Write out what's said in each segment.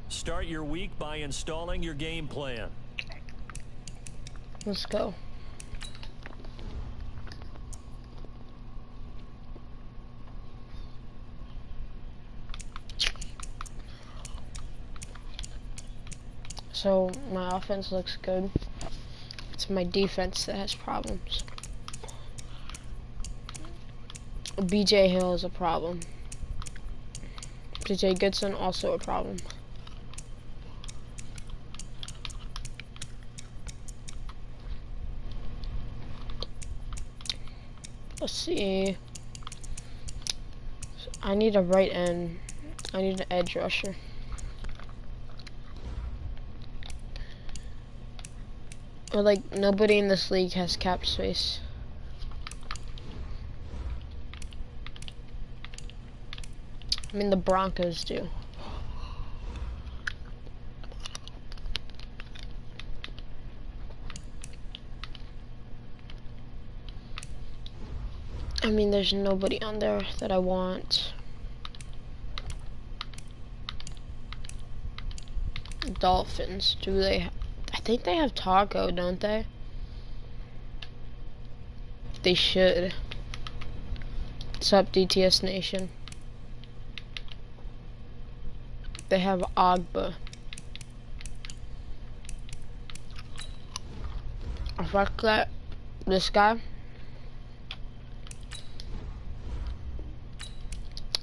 Start your week by installing your game plan. Let's go. So my offense looks good. It's my defense that has problems. BJ Hill is a problem. DJ Goodson also a problem. Let's see. I need a right end. I need an edge rusher. Or like nobody in this league has cap space. I mean the Broncos do. I mean, there's nobody on there that I want. Dolphins, do they? I think they have Taco, don't they? They should. What's up, DTS Nation? They have Agba. I fuck that. This guy.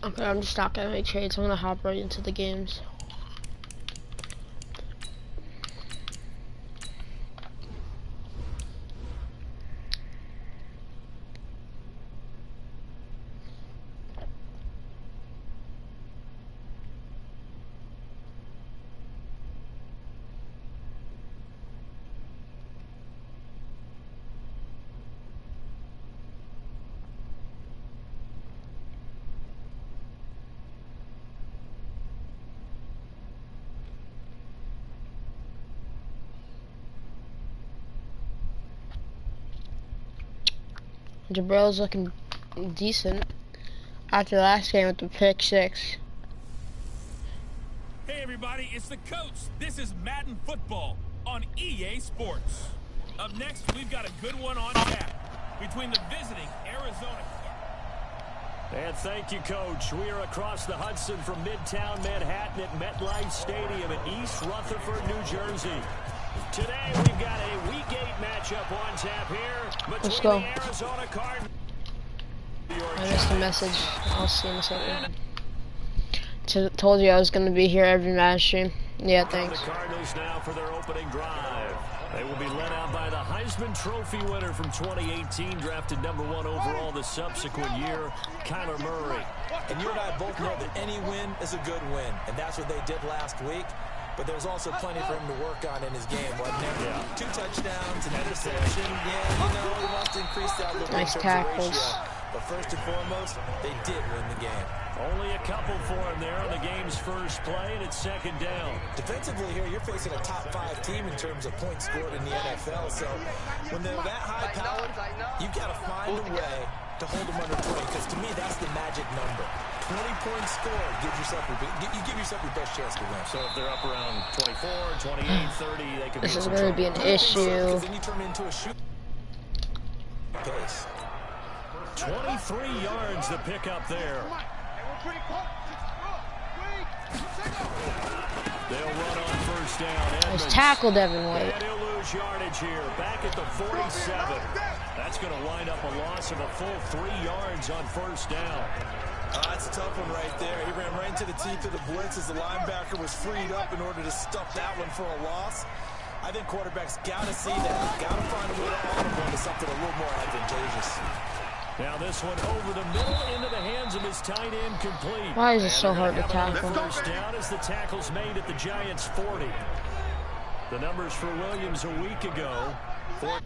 Okay, I'm just not gonna make trades. I'm gonna hop right into the games. Jabril's looking decent after last game with the pick 6. Hey everybody, it's the coach. This is Madden Football on EA Sports. Up next, we've got a good one on tap between the visiting Arizona. And thank you, Coach. We are across the Hudson from Midtown Manhattan at MetLife Stadium in East Rutherford, New Jersey. Today we've got a Week 8 matchup on tap here between the Arizona Cardinals. I missed a message. I'll see in a second. Told you I was going to be here every match stream. Yeah, thanks. The Cardinals now for their opening drive. They will be led out by the Heisman Trophy winner from 2018, drafted #1 overall the subsequent year, Kyler Murray. And you and I both know that any win is a good win, and that's what they did last week. But there's also plenty for him to work on in his game, wasn't there? Yeah. 2 touchdowns, an interception. Yeah, you know, he wants to increase that little nice tackles. But first and foremost, they did win the game. Only a couple for him there on the game's first play, and it's second down. Defensively here, you're facing a top 5 team in terms of points scored in the NFL. So when they're that high powered, you've got to find a way to hold them under 20, because to me, that's the magic number. 20 points scored, you give yourself your best chance to win. So if they're up around 24, 28, 30, they could be. This is going to be an issue. Then you turn into a shoot pace. 23 yards to pick up there. They'll run on first down. Nice tackle, Devin White. And he'll lose yardage here, back at the 47. That's going to wind up a loss of a full 3 yards on first down. That's a tough one right there. He ran right into the teeth of the blitz as the linebacker was freed up in order to stuff that one for a loss. I think quarterbacks got to see that. Got to find a way to audible into something a little more advantageous. Now this one over the middle into the hands of his tight end, complete. Why is it so hard to tackle? First down as the tackle's made at the Giants' 40. The numbers for Williams a week ago: 4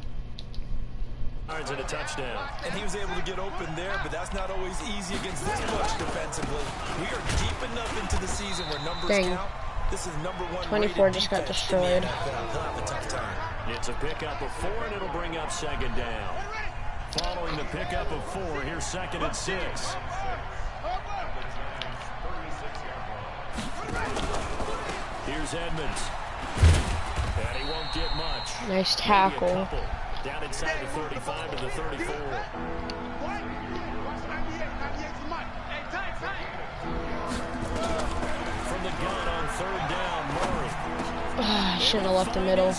yards and a touchdown. And he was able to get open there, but that's not always easy against this bunch defensively. We are deep enough into the season where numbers count. This is number 1 24 just got destroyed. He'll have a tough time. It's a pickup of 4, and it'll bring up second down. Following the pickup of 4, here's 2nd and 6. Here's Edmonds. And he won't get much. Nice tackle. Down inside the 35 to the 34. From the gun on 3rd down, Murray. I shouldn't have left the middle.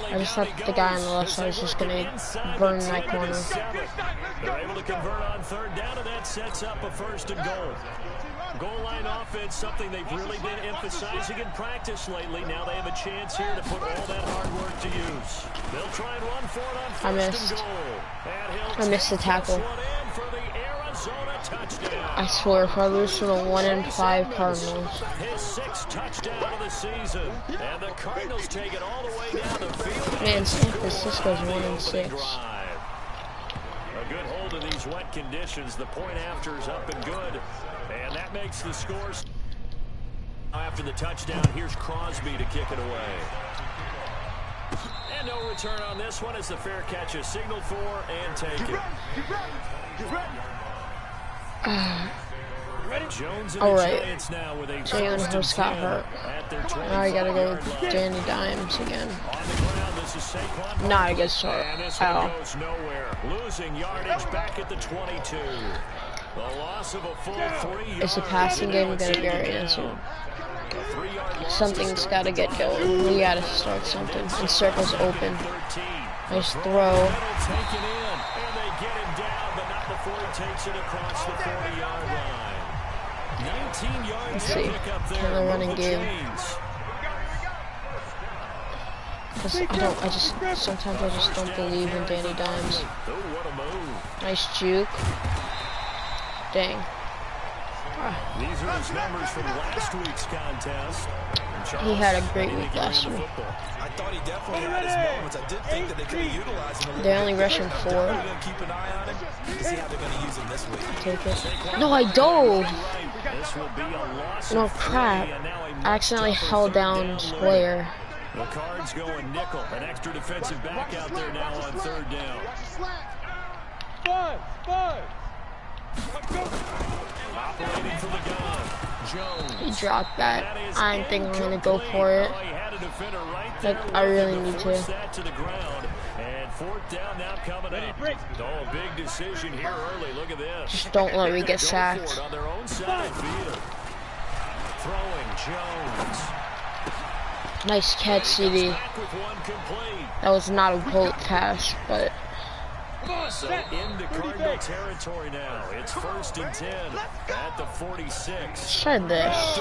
I just thought the guy on the left side was just going to burn that corner. They're able to convert on 3rd down, and that sets up a 1st and goal. Goal line offense, something they've really been emphasizing in practice lately. Now they have a chance here to put all that hard work to use. They'll try and run for it on 1st and goal. I missed the tackle. I swear, if I lose to the 1-5 Cardinals. His 6th touchdown of the season. And the Cardinals take it all the way down the field. Man, San Francisco's 1-6. A good hold of these wet conditions. The point after is up and good. And that makes the scores. After the touchdown, here's Crosby to kick it away. And no return on this one as the fair catch is signaled for and taken. Jones and the Giants now with a Jalen Hurts got hurt. Now I gotta go with Danny Dimes again. Not a good start at all. Losing yardage back at the 22. The loss of a full 3 yards. Is the passing game gonna be our answer? Something's gotta get going. We gotta start something. And circle's open. Nice throw. Before he takes it across the 40-yard line. 19 yards. Let's see. Can the running game? Because sometimes I just don't believe in Danny Dimes. Nice juke. Dang. These are his numbers from last week's contest. He had a great week last week. I thought he definitely had his moments. I did think that they could utilize him. They only rush him 4. Keep an eye on him to see how they're going to use him this week. Take it. No, I dove. No crap. I accidentally held down square. The Cards going nickel. An extra defensive back out there now on 3rd down. Operating for the gun. Jones. He dropped that. I didn't think I'm gonna go for it. Like, I really need to. And 4th down now coming up. Oh, a big decision here early. Look at this. Just don't let me get sacked. On their own side of the field. Throwing Jones. Nice catch, CD. That was not a bullet pass, but. So into Cardinal territory now. It's 1st and 10 at the 46. Let's try this.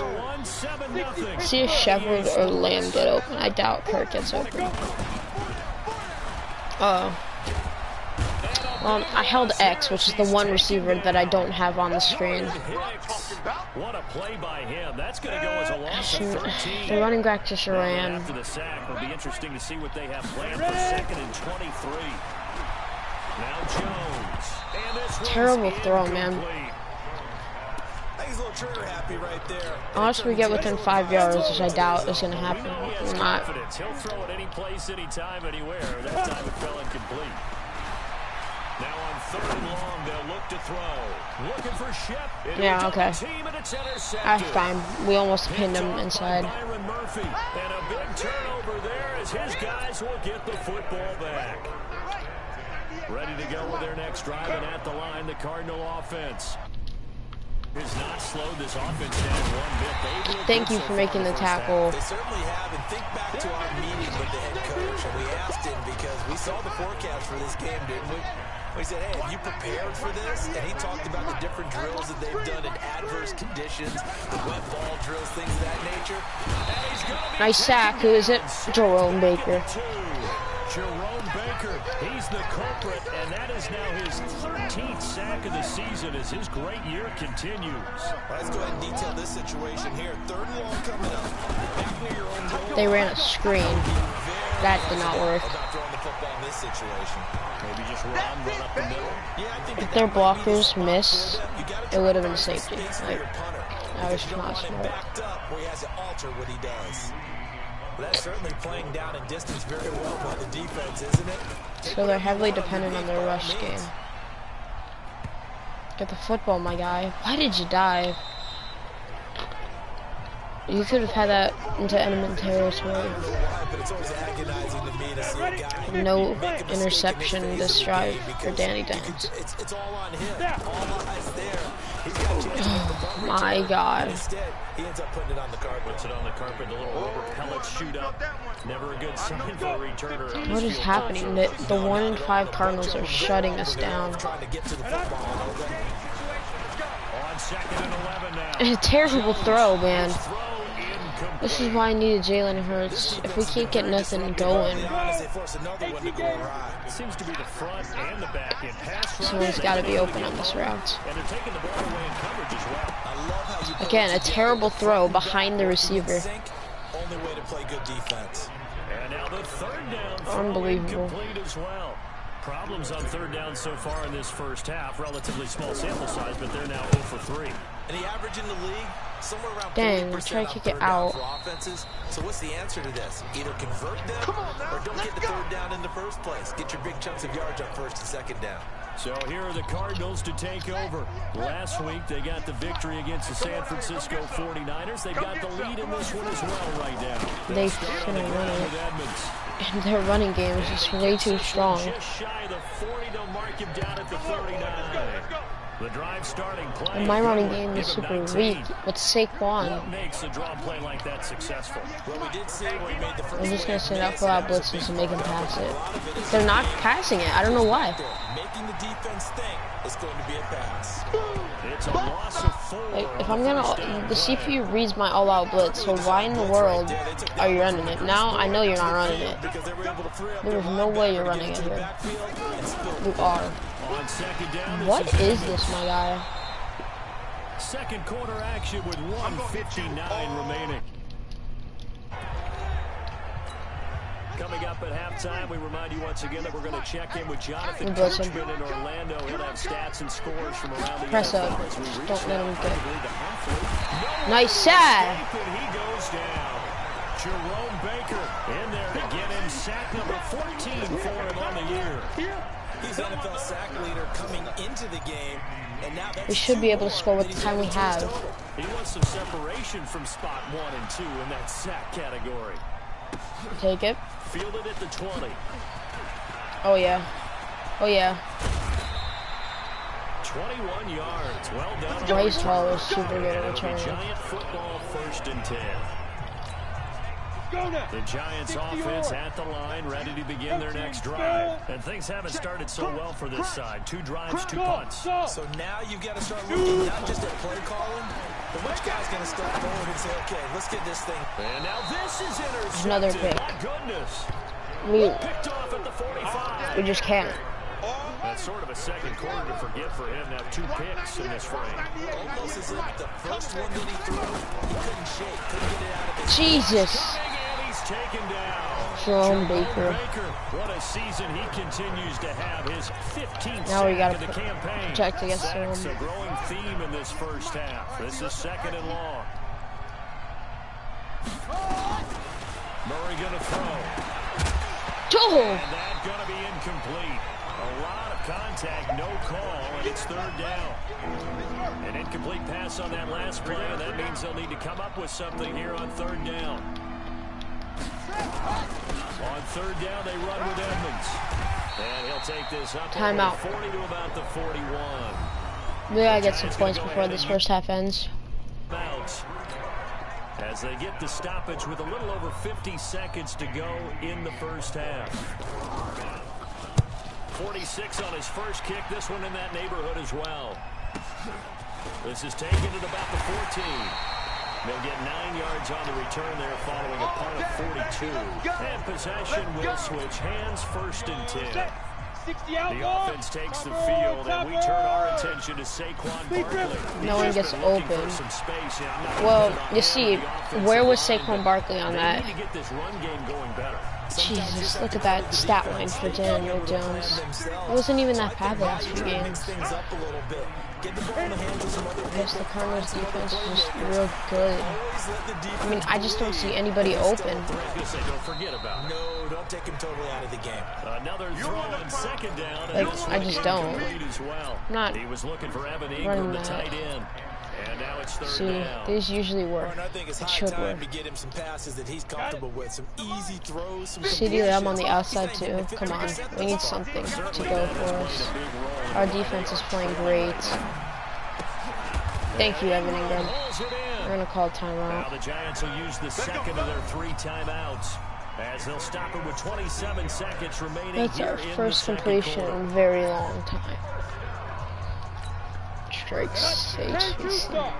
See if Shepard or Lamb get open. I doubt Kirk gets open. I held X, which is the one receiver that I don't have on the screen. What a play by him. That's going to go as a loss of 13. The running back just ran. After the sack, it'll be interesting to see what they have planned for 2nd and 23. Now Jones. And this terrible throw, man. He's a little trigger happy right there. Unless we get within 5 yards, which I doubt is going to happen. Not. He'll throw it any place, anytime, anywhere. That time it fell incomplete. Now on 3rd and long, they'll look to throw. Looking for Shep. Yeah, okay. That's fine. We almost pinned him inside. Byron Murphy. And a big turnover there as his guys will get the football back. Ready to go with their next drive, and at the line, the Cardinal offense has not slowed this offense down one bit. Thank you for making the tackle. They certainly have, and think back to our meeting with the head coach, and we asked him because we saw the forecast for this game, didn't we? We said, hey, have you prepared for this? And he talked about the different drills that they've done in adverse conditions, the wet ball drills, things of that nature. Nice sack. Who is it? Jerome Baker. Jerome Baker, he's the culprit, and that is now his 13th sack of the season as his great year continues. Let's go ahead and detail this situation here. 3rd and long coming up. Back near your own goal. They ran a screen. That did not work. About throwing the football in this situation. Maybe just run up the middle. Yeah, I think If their blockers missed, it would have been safety. Like, that was not smart. Backed up where he has to alter what he does. Well, that's certainly playing down and distance very well by the defense, isn't it? So they're heavily dependent on their rush game. Get the football, my guy. Why did you dive? You could have had that into enemy territory. No interception this drive for Danny Downs. It's all on him. All eyes there. He's got a chance to get the ball My God. Instead, he ends up putting it on the carpet. Puts it on the carpet, the little rubber pellet shoot up. Never a good sign for a returner. What is happening? The 1-5 Cardinals are shutting us down. Trying to get to the football. On 2nd and 11 now. A terrible throw, man. This is why I needed Jalen Hurts. If we can't get nothing going, Seems to be the front and the back end. someone's got to be open on this route. And they're taking the ball away in coverage as well. Again, a terrible throw behind the receiver. Only way to play good defense. And now the 3rd down throw Unbelievable. incomplete as well. Problems on 3rd down so far in this first half. Relatively small sample size, but they're now 0 for 3. And the average in the league, somewhere around Dang, 40% try to on kick it 3rd down out. for offenses. So what's the answer to this? Either convert them or don't get the 3rd down in the first place. Get your big chunks of yards on 1st and 2nd down. So here are the Cardinals to take over. Last week, they got the victory against the San Francisco 49ers. They've got the lead in this one as well right now. They start on the shouldn't ground run it. with Edmonds. And their running game is just way too strong. Just shy of the 40, they'll mark him down at the 39. The drive starting play. And my running game is Give him super 19. weak. With Saquon, What makes a draw play like that successful? Well, we did see where he made the first I'm just going to play. send out full-out blitzes and make them pass it. They're not passing it. I don't know why. Making the defense think it's going to be a pass. It's a loss of 4. Like, if I'm going to... The CPU reads my all-out blitz, so why in the world are you running it? Now, I know you're not running it. There is no way you're running it here. You are. On 2nd down, What is this, my guy? 2nd quarter action with 1:59 remaining. Coming up at halftime, we remind you once again that we're going to check in with Jonathan Coachman in Orlando. He'll have stats and scores from around the Press up. NFL as we reach Don't let him now, get- probably the halfway. Nice sack. He goes down. Jerome Baker in there to get him sack number 14 for him on the year. He's NFL sack leader coming into the game, and now that's We should be able to score with the time we have. He wants some separation from spot 1 and 2 in that sack category. Take it. Fielded at the 20. Oh, yeah. Oh, yeah. 21 yards. Well done. Bryce Hall is super good at It'll be returning. Giant football 1st and 10. The Giants offense at the line, ready to begin their next drive. And things haven't started so well for this side. 2 drives, 2 punts. So now you've got to start looking not just at play calling, but which guy's going to step forward and say, okay, let's get this thing. And now this is intercepted. Another pick. My goodness. We Picked off at the 45. just can't. That's sort of a 2nd quarter to forget for him. Now 2 picks in this frame. Almost as if the first one that he threw, he couldn't shake, couldn't get it out of his Jesus. And he's taken down. Jerome Baker. What a season he continues to have. His 15th Now we sack gotta of the campaign. protect against Sacks him. a growing theme in this first half. This is 2nd and long. Murray gonna throw. Oh! And that's gonna be incomplete. A lot of contact, no call, and it's 3rd down. An incomplete pass on that last play, and that means they'll need to come up with something here on 3rd down. On 3rd down, they run with Edmonds. And he'll take this up Timeout. 40 to about the 41. We gotta get some points before this first half ends. Out as they get the stoppage with a little over 50 seconds to go in the first half. 46 on his first kick. This one in that neighborhood as well. This is taken at about the 14. They'll get 9 yards on the return there following a punt of 42. And possession will switch hands, 1st and 10. The offense takes the field, and we turn our attention to Saquon Barkley. No one gets open. Well, you see, where was Saquon Barkley on that? Jesus, look at that stat line for Daniel Jones. It wasn't even that bad the last few games. I guess the Cardinals defense is just real good. I mean, I just don't see anybody open. No, don't take him totally out of the game. Another throw on 2nd down. Like, I just don't. I'm not He was looking for Evan running Ingram, the that. tight end. And now it's 3rd See, down. these usually work. I think it's It high should time work. to get him some passes that he's comfortable with, some easy throws, some CD Lamb on the completions. outside too. Come on, we need something to go for us. Our defense is playing great. Thank you, Evan Ingram. We're gonna call Now timeout. the Giants will use the 2nd of their 3 timeouts as they'll stop it with 27 seconds remaining. That's here our in first the 2nd completion in quarter. a very long time. Strikes HBC.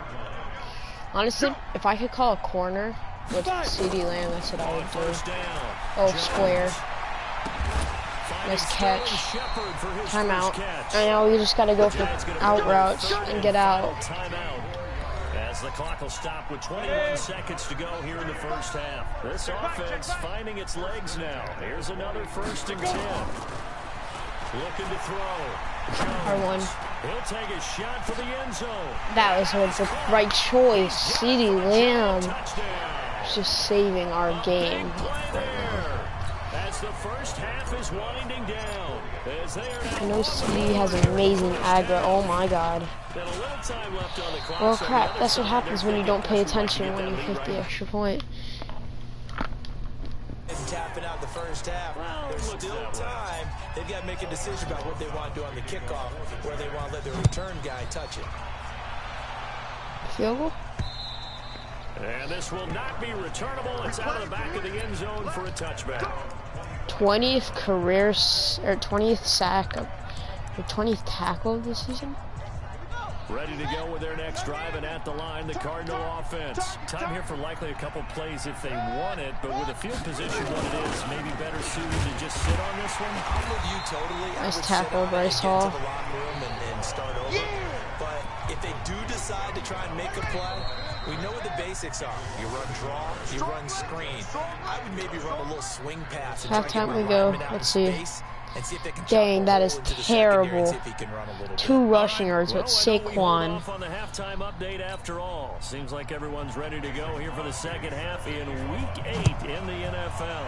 Honestly, if I could call a corner with CD Lamb, that's what I would do. 1st down. Oh, square. Finding Nice catch. Sterling Shepard for his Timeout. first catch. I know, we just gotta go for Giants gonna out bring routes up 3rd and get out. Timeout. As the clock will stop with 21 seconds to go here in the 1st half. This offense finding its legs now. Here's another 1st and 10. Looking to throw. R1. He'll take a shot for the end zone. That was the right choice. CD Lamb Touchdown. is just saving our game. There. As the 1st half is winding down. As they are now I know CD has amazing aggro. Oh my god. and a little time left on the clock. Well, So crap. the That's what other side, happens they're when you don't pay thinking attention that's when you what hit the extra point. And tapping out the 1st half. Well, There's looks still that way. time. They've got to make a decision about what they want to do on the kickoff, where they want to let their return guy touch it. Field goal? And this will not be returnable. It's out of the back of the end zone for a touchback. 20th career, or 20th sack, or 20th tackle of the season? Ready to go with their next drive, and at the line, the Cardinal offense. Time here for likely a couple plays if they want it, but with the field position what it is, maybe better suited to just sit on this one. I'm with you totally. I Nice would tackle, sit down Bryce and Hall. get to the locker room and start over. But if they do decide to try and make a play, we know what the basics are. You run draw, you run screen. I would maybe run a little swing pass. And try to get Halftime my we go. lineman out Let's in see. space and see if they can Dang, chop that a is hole into the secondary and terrible. see if he can run a little bit. 2 rushing yards with Well, I know we hold Saquon. off on the halftime update after all. Seems like everyone's ready to go here for the 2nd half in Week 8 in the NFL.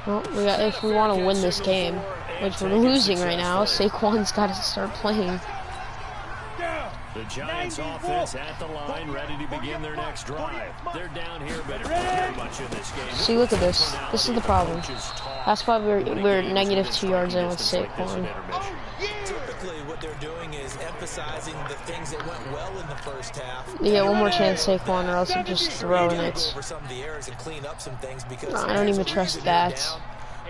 Well, if we want to win this game, which we're losing right now, Saquon's got to start playing. The Giants offense at the line, ready to begin their next drive. They're down here, but very much in this game. See, look at this. This is the problem. That's why we're negative 2 yards in with Saquon. Typically, what they're doing is emphasizing the things that went well in the 1st half. You get one more chance, Saquon, or else you're just throwing Go it. over some of the errors and clean up some things because I don't even there's a trust reason that. they're down.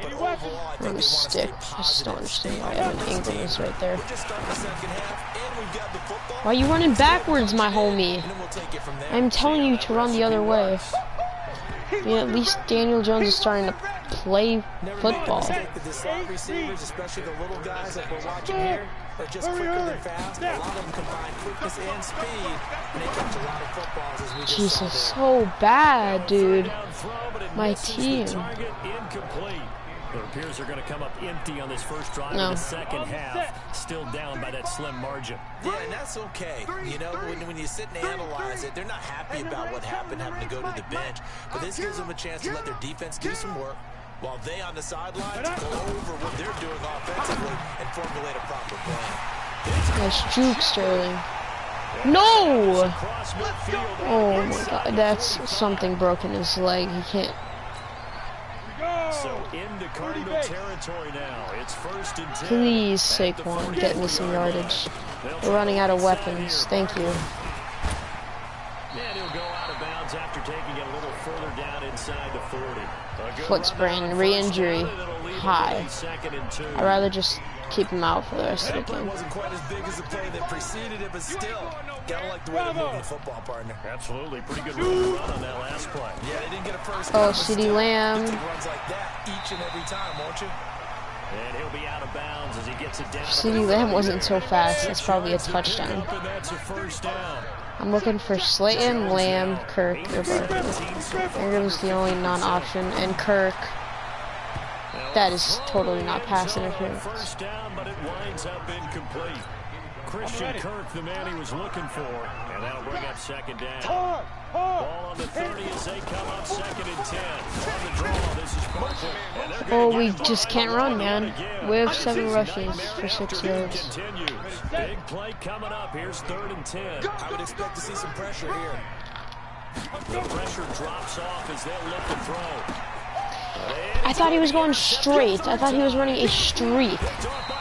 But overall, I think I'm they want a to stick. stay I just don't positive, understand why stay Evan on this Ingram team. is right there. We're just starting the 2nd half, and we've got the football. Why are you running backwards, my homie? And then we'll take it from there. I'm telling you to run the other way. I mean, at least Daniel Jones is starting to play Never football. make the mistake that the slot receivers, especially the little guys like we're watching here, are just quicker than fast. A lot of them combine quickness and speed, and they catch a lot of footballs as we just Jesus, saw there. so bad, dude. Down throw, but it My misses the team. target, incomplete. It appears they're going to come up empty on this first drive No. of the 2nd half. Still down by that slim margin. Yeah, and that's okay. You know, when you sit and analyze it, they're not happy about what happened, having to go to the bench. But this gives them a chance to let their defense do some work, while they on the sidelines go over what they're doing offensively and formulate a proper plan. Nice juke, Sterling. No! Across midfield. Oh my god, that's something broken in his leg. He can't. So into Cardinal territory now. It's 1st and 10. Please, Saquon, get me some yardage. We're running out of weapons. Thank you. And he'll go out of bounds after taking it a little further down inside the 40. A good Foot run sprain, on re-injury. first down, and it'll leave high. I'd rather just keep him out for the rest of the game. Wasn't quite as big as the play that preceded it, but still, gotta like the way they're moving the football, partner. Absolutely, pretty good run on that last play. Yeah, they didn't get a first Oh, down, CD Lamb. runs like that each and every time, won't you? And he'll be out of bounds as he gets it down. CD Lamb wasn't so fast. That's probably a touchdown. That's a first down. I'm looking for Slayton, Lamb, Kirk, or Barkley. Ingram was the only non-option, and Kirk. That is totally not pass interference. First down, but it winds up incomplete. Christian Kirk, the man he was looking for, and that'll bring up second down. Ball on the 30 as they come up second and 10. On the draw, this is Barkley. Oh, we just can't run, man. We have 7 rushes for 6 yards. Big play coming up. Here's 3rd and 10. I would expect to see some pressure here. The pressure drops off as they'll look to throw. I thought he was going straight. I thought he was running a streak.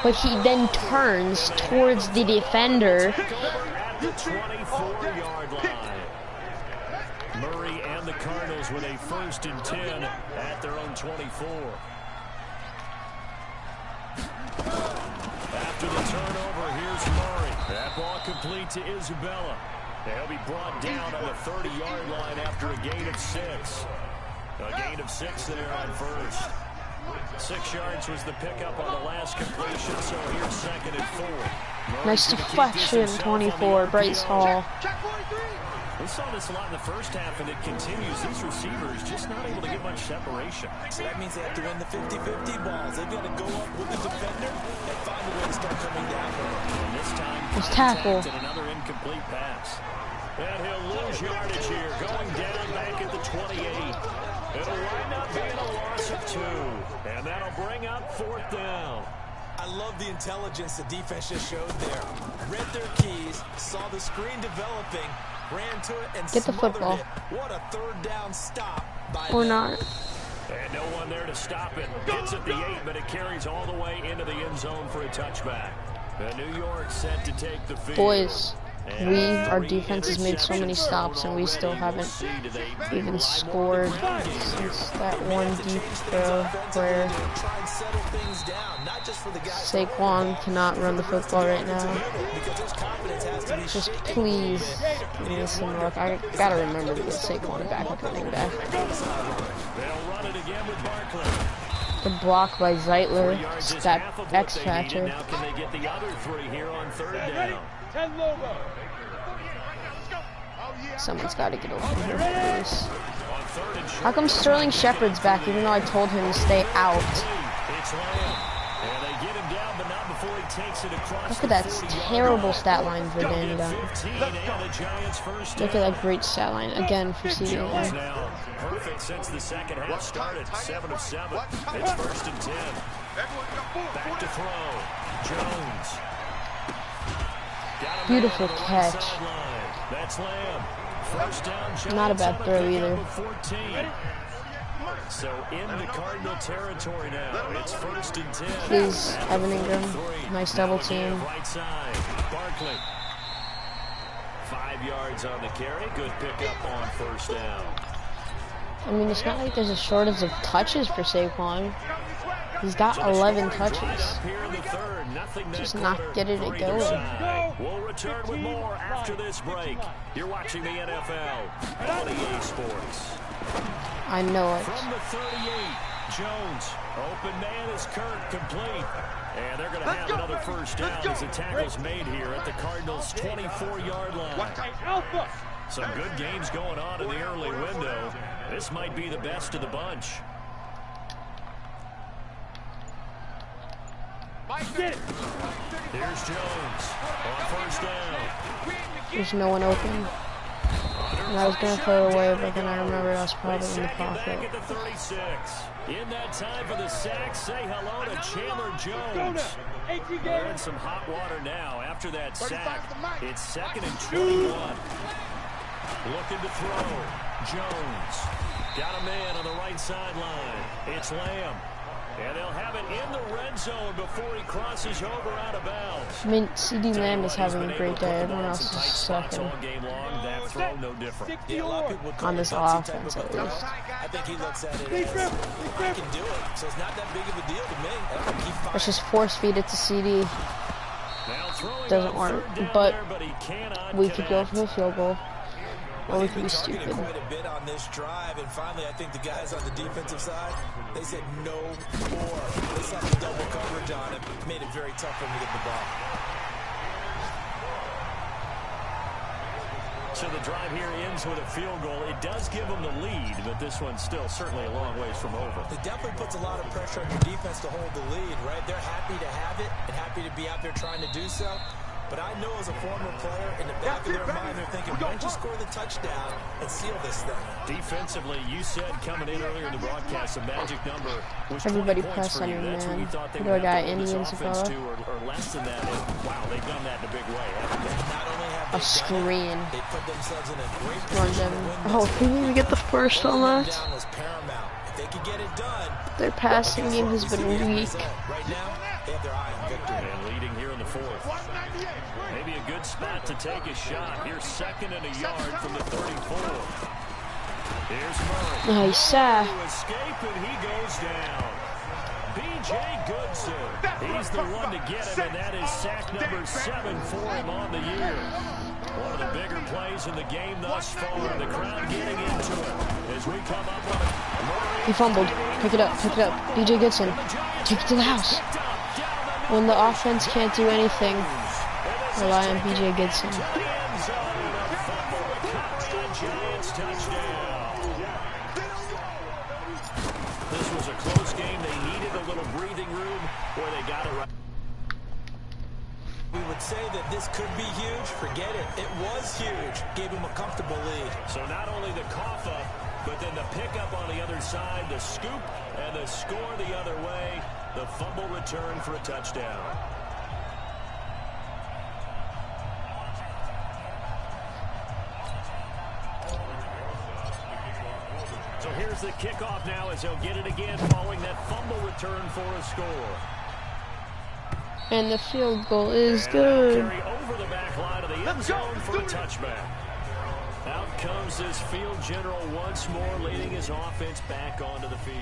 But he then turns towards the defender. At the 24-yard line. Murray and the Cardinals with a 1st and 10 at their own 24. After the turnover, here's Murray. That ball complete to Isabella. They'll be brought down on the 30-yard line after a gain of 6. A gain of 6 there on 1st. 6 yards was the pickup on the last completion, so here's 2nd and 4. Murray Nice deflection, 24, Bryce Hall. We saw this a lot in the first half, and it continues. These receivers just not able to get much separation. So that means they have to win the 50-50 balls. They've got to go up with the defender and find a way to start coming down. And this time, It's tackle. and another incomplete pass. And he'll lose yardage here, going down back at the 28. It'll wind up being a loss of 2. And that'll bring up 4th down. I love the intelligence the defense just showed there. Read their keys, saw the screen developing, ran to it, and Get the smothered football. it. What a 3rd down stop by Or them. not. And no one there to stop it. Gets at the 8, but it carries all the way into the end zone for a touchback. The New York set to take the field. Boys, our defense has made so many stops, and we still haven't even scored since that one deep throw where Saquon cannot run the football right now. Just please give me some luck. I gotta remember to get Saquon back at running back. They'll run it again with Barkley. The block by Zeitler, that X Factor. Now can they get the other 3 here on 3rd down? Someone's got to get over here, please. How come Sterling Shepard's back, even though I told him to stay out? It's Lamb. And they get him down, but not before he takes it across. Look at that terrible stat line for Danny Dunn. 15 and the Giants first Look at that great stat line again for CD Jones Lamb. now perfect since the second half started. 7 of 7. It's 1st and 10. Back to throw. Jones. Got a Beautiful man on the catch. right sideline. That's Lamb. First down. Giants Not a bad on the throw pickup either. of 14. So into Cardinal territory now. It's 1st and 10. Please, Evan Ingram. Nice double team. Right side. Barkley. 5 yards on the carry. Good pickup on 1st down. I mean, it's not like there's a shortage of touches for Saquon. He's got 11 touches. Just not getting it going. We'll return with more after this break. You're watching the NFL on EA Sports. I know it. From the 38, Jones. Open man is Kirk, complete. And they're going to have another first down as the tackle's made here at the Cardinals' 24-yard line. Some good games going on in the early window. This might be the best of the bunch. Here's Jones on 1st down. There's no one open. And I was going to throw it away, but then I remembered I was probably in the pocket. Back at the 36. In that time for the sack, say hello to Chandler Jones. They're in some hot water now after that sack. It's 2nd and 21. Looking to throw. Jones. Got a man on the right sideline. It's Lamb. And they'll have it in the red zone before he crosses over out of bounds. I mean, CD Lamb is having a great day. Everyone else is sucking. All game long, that throw no different. Yeah, a lot of people would call On it this a gutsy offense, type of at a least. throw. I think he looks at it as, I can do it, so it's not that big of a deal to me. I think he Let's finds just force feed it to CD. Doesn't work, but we could go for a field goal. Or we could be stupid. quite a bit on this drive, and finally, I think the guys on the defensive side, they said no more. They saw the double coverage on him, made it very tough for him to get the ball. So the drive here ends with a field goal. It does give them the lead, but this one's still certainly a long ways from over. It definitely puts a lot of pressure on your defense to hold the lead, right? They're happy to have it and happy to be out there trying to do so. But I know as a former player, in the back of their mind, they're thinking, why don't you score the touchdown and seal this thing? Defensively, you said coming in earlier in the broadcast, the magic number was Everybody 20 points press for on you. him, That's man. what you thought they Look would at have to that hold this Indians offense fella. to, or less than that. And, wow, they've done that in a big way, haven't they? Not only have A they screen. done it, they put themselves in a great Run position them. to win Oh, this we didn't even get the first one Holding them left. down was paramount. If they could get it done, Their passing game has we see been the end weak. result. Right now, they have their eye on victory. And leading here in the fourth. Maybe a good spot to take a shot. Here's second and a yard from the 34. Here's Murray. Nice. To escape, and he goes down. B.J. Goodson. He's the one to get him, and that is sack number 7 for him on the year. One of the bigger plays in the game thus far. The crowd getting into it as we come up on it. He fumbled. Pick it up. Pick it up. B.J. Goodson. Take it to the house. When the offense can't do anything, rely on B.J. Goodson. This was a close game. They needed a little breathing room where they got it right. We would say that this could be huge. Forget it. It was huge. Gave him a comfortable lead. So not only the cough up, but then the pickup on the other side, the scoop, and the score the other way. The fumble return for a touchdown. So here's the kickoff now as he'll get it again following that fumble return for a score. And the field goal is And good. carry over the back line of the end zone for a touchback. Out comes this field general once more, leading his offense back onto the field.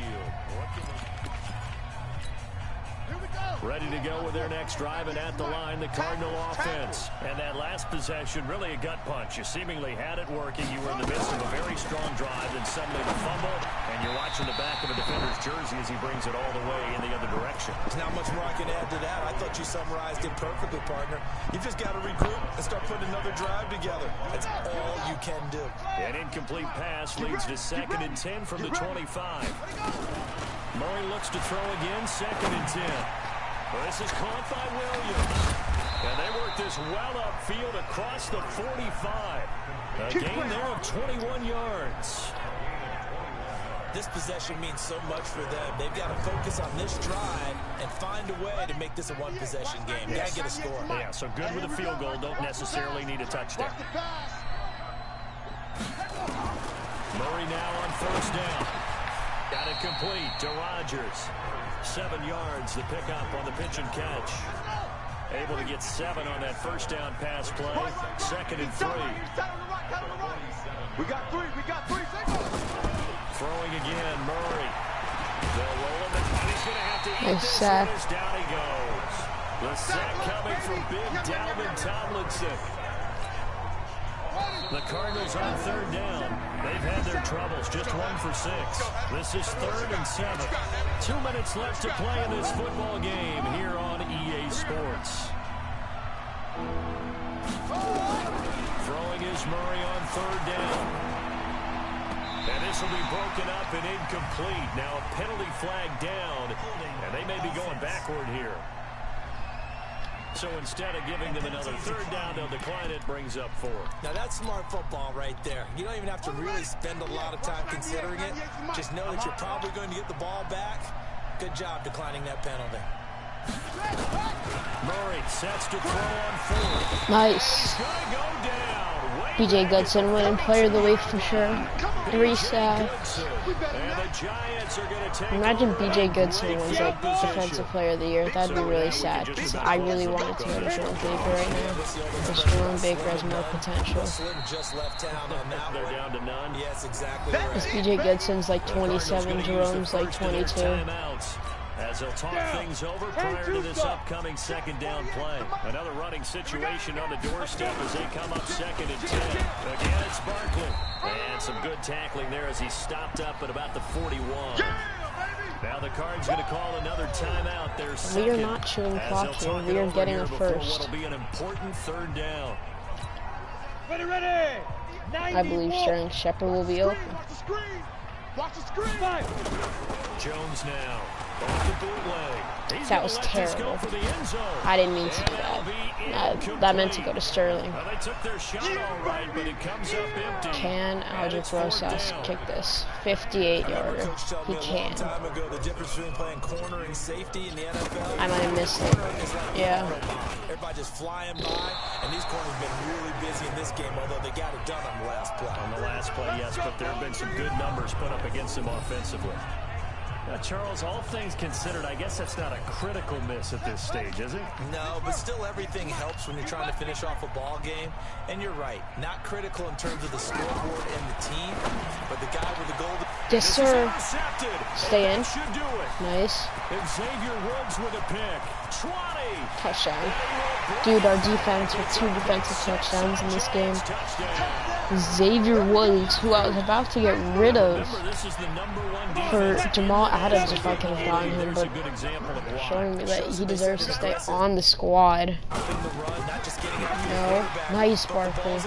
Ready to go with their next drive, and at the line, the Cardinal offense. And that last possession, really a gut punch. You seemingly had it working. You were in the midst of a very strong drive, and suddenly the fumble, and you're watching the back of a defender's jersey as he brings it all the way in the other direction. There's not much more I can add to that. I thought you summarized it perfectly, partner. You've just got to regroup and start putting another drive together. That's all you can do. An incomplete pass leads to 2nd and 10 from the 25. Murray looks to throw again, 2nd and 10. Well, this is caught by Williams. And they work this well upfield across the 45. A gain there of 21 yards. This possession means so much for them. They've got to focus on this drive and find a way to make this a one-possession game. Got to get a score. Yeah, so good with a field goal. Don't necessarily need a touchdown. Murray now on 1st down. Got it complete to Rodgers. 7 yards, the pickup on the pitch and catch. Able to get 7 on that 1st down pass play. 2nd and 3. We got three. Throwing again, Murray. They'll roll him, and he's going to have to eat Nice this sack. one as down he goes. The sack coming from big Dalvin Tomlinson. The Cardinals on 3rd down. They've had their troubles, just 1 for 6. This is 3rd and 7. 2 minutes left to play in this football game here on EA Sports. Throwing is Murray on 3rd down. And this will be broken up and incomplete. Now a penalty flag down, and they may be going backward here. So instead of giving them another 3rd down, they'll decline it, brings up 4. Now that's smart football right there. You don't even have to really spend a lot of time considering it. Just know that you're probably going to get the ball back. Good job declining that penalty. Murray sets to throw on 4th. Nice. He's going to go down. Way B.J. Goodson winning Player of the Week for sure. 3 sacks. Imagine B.J. Goodson wins like Defensive Player of the Year. That'd be really sad because I really wanted to go to Jerome Baker right now. Because Jerome Baker has more potential. Because B.J. Godson's like 27, Jerome's like 22. As they'll talk things over prior to this upcoming second down play. Another running situation on the doorstep as they come up 2nd and 10. Again, it's Barkley. And some good tackling there as he stopped up at about the 41. Now the Cards going to call another timeout. We are not chewing clock here. We are getting a first. What'll be an important 3rd down. Ready. I believe Sterling Shepard will be open. Watch the screen. Jones now. That was terrible. I didn't mean to do that. That meant to go to Sterling. Can Aldrich Rosas kick this? 58-yarder. He can. I might have missed it. Yeah. Everybody just flying by, and these corners have been really busy in this game, although they got it done on the last play. On the last play, yes, but there have been some good numbers put up against them offensively. Charles, all things considered, I guess that's not a critical miss at this stage, is it? No, but still everything helps when you're trying to finish off a ball game. And you're right, not critical in terms of the scoreboard and the team, but the guy with the goal. Yes, sir. Stay in. Nice. Xavier Woods with a pick. 20. Touchdown. Dude, our defense with 2 defensive touchdowns in this game. Xavier Woods, who I was about to get rid of for Jamal Adams if I could have gotten him, but showing me that he deserves to stay on the squad. No. Nice, Barkley.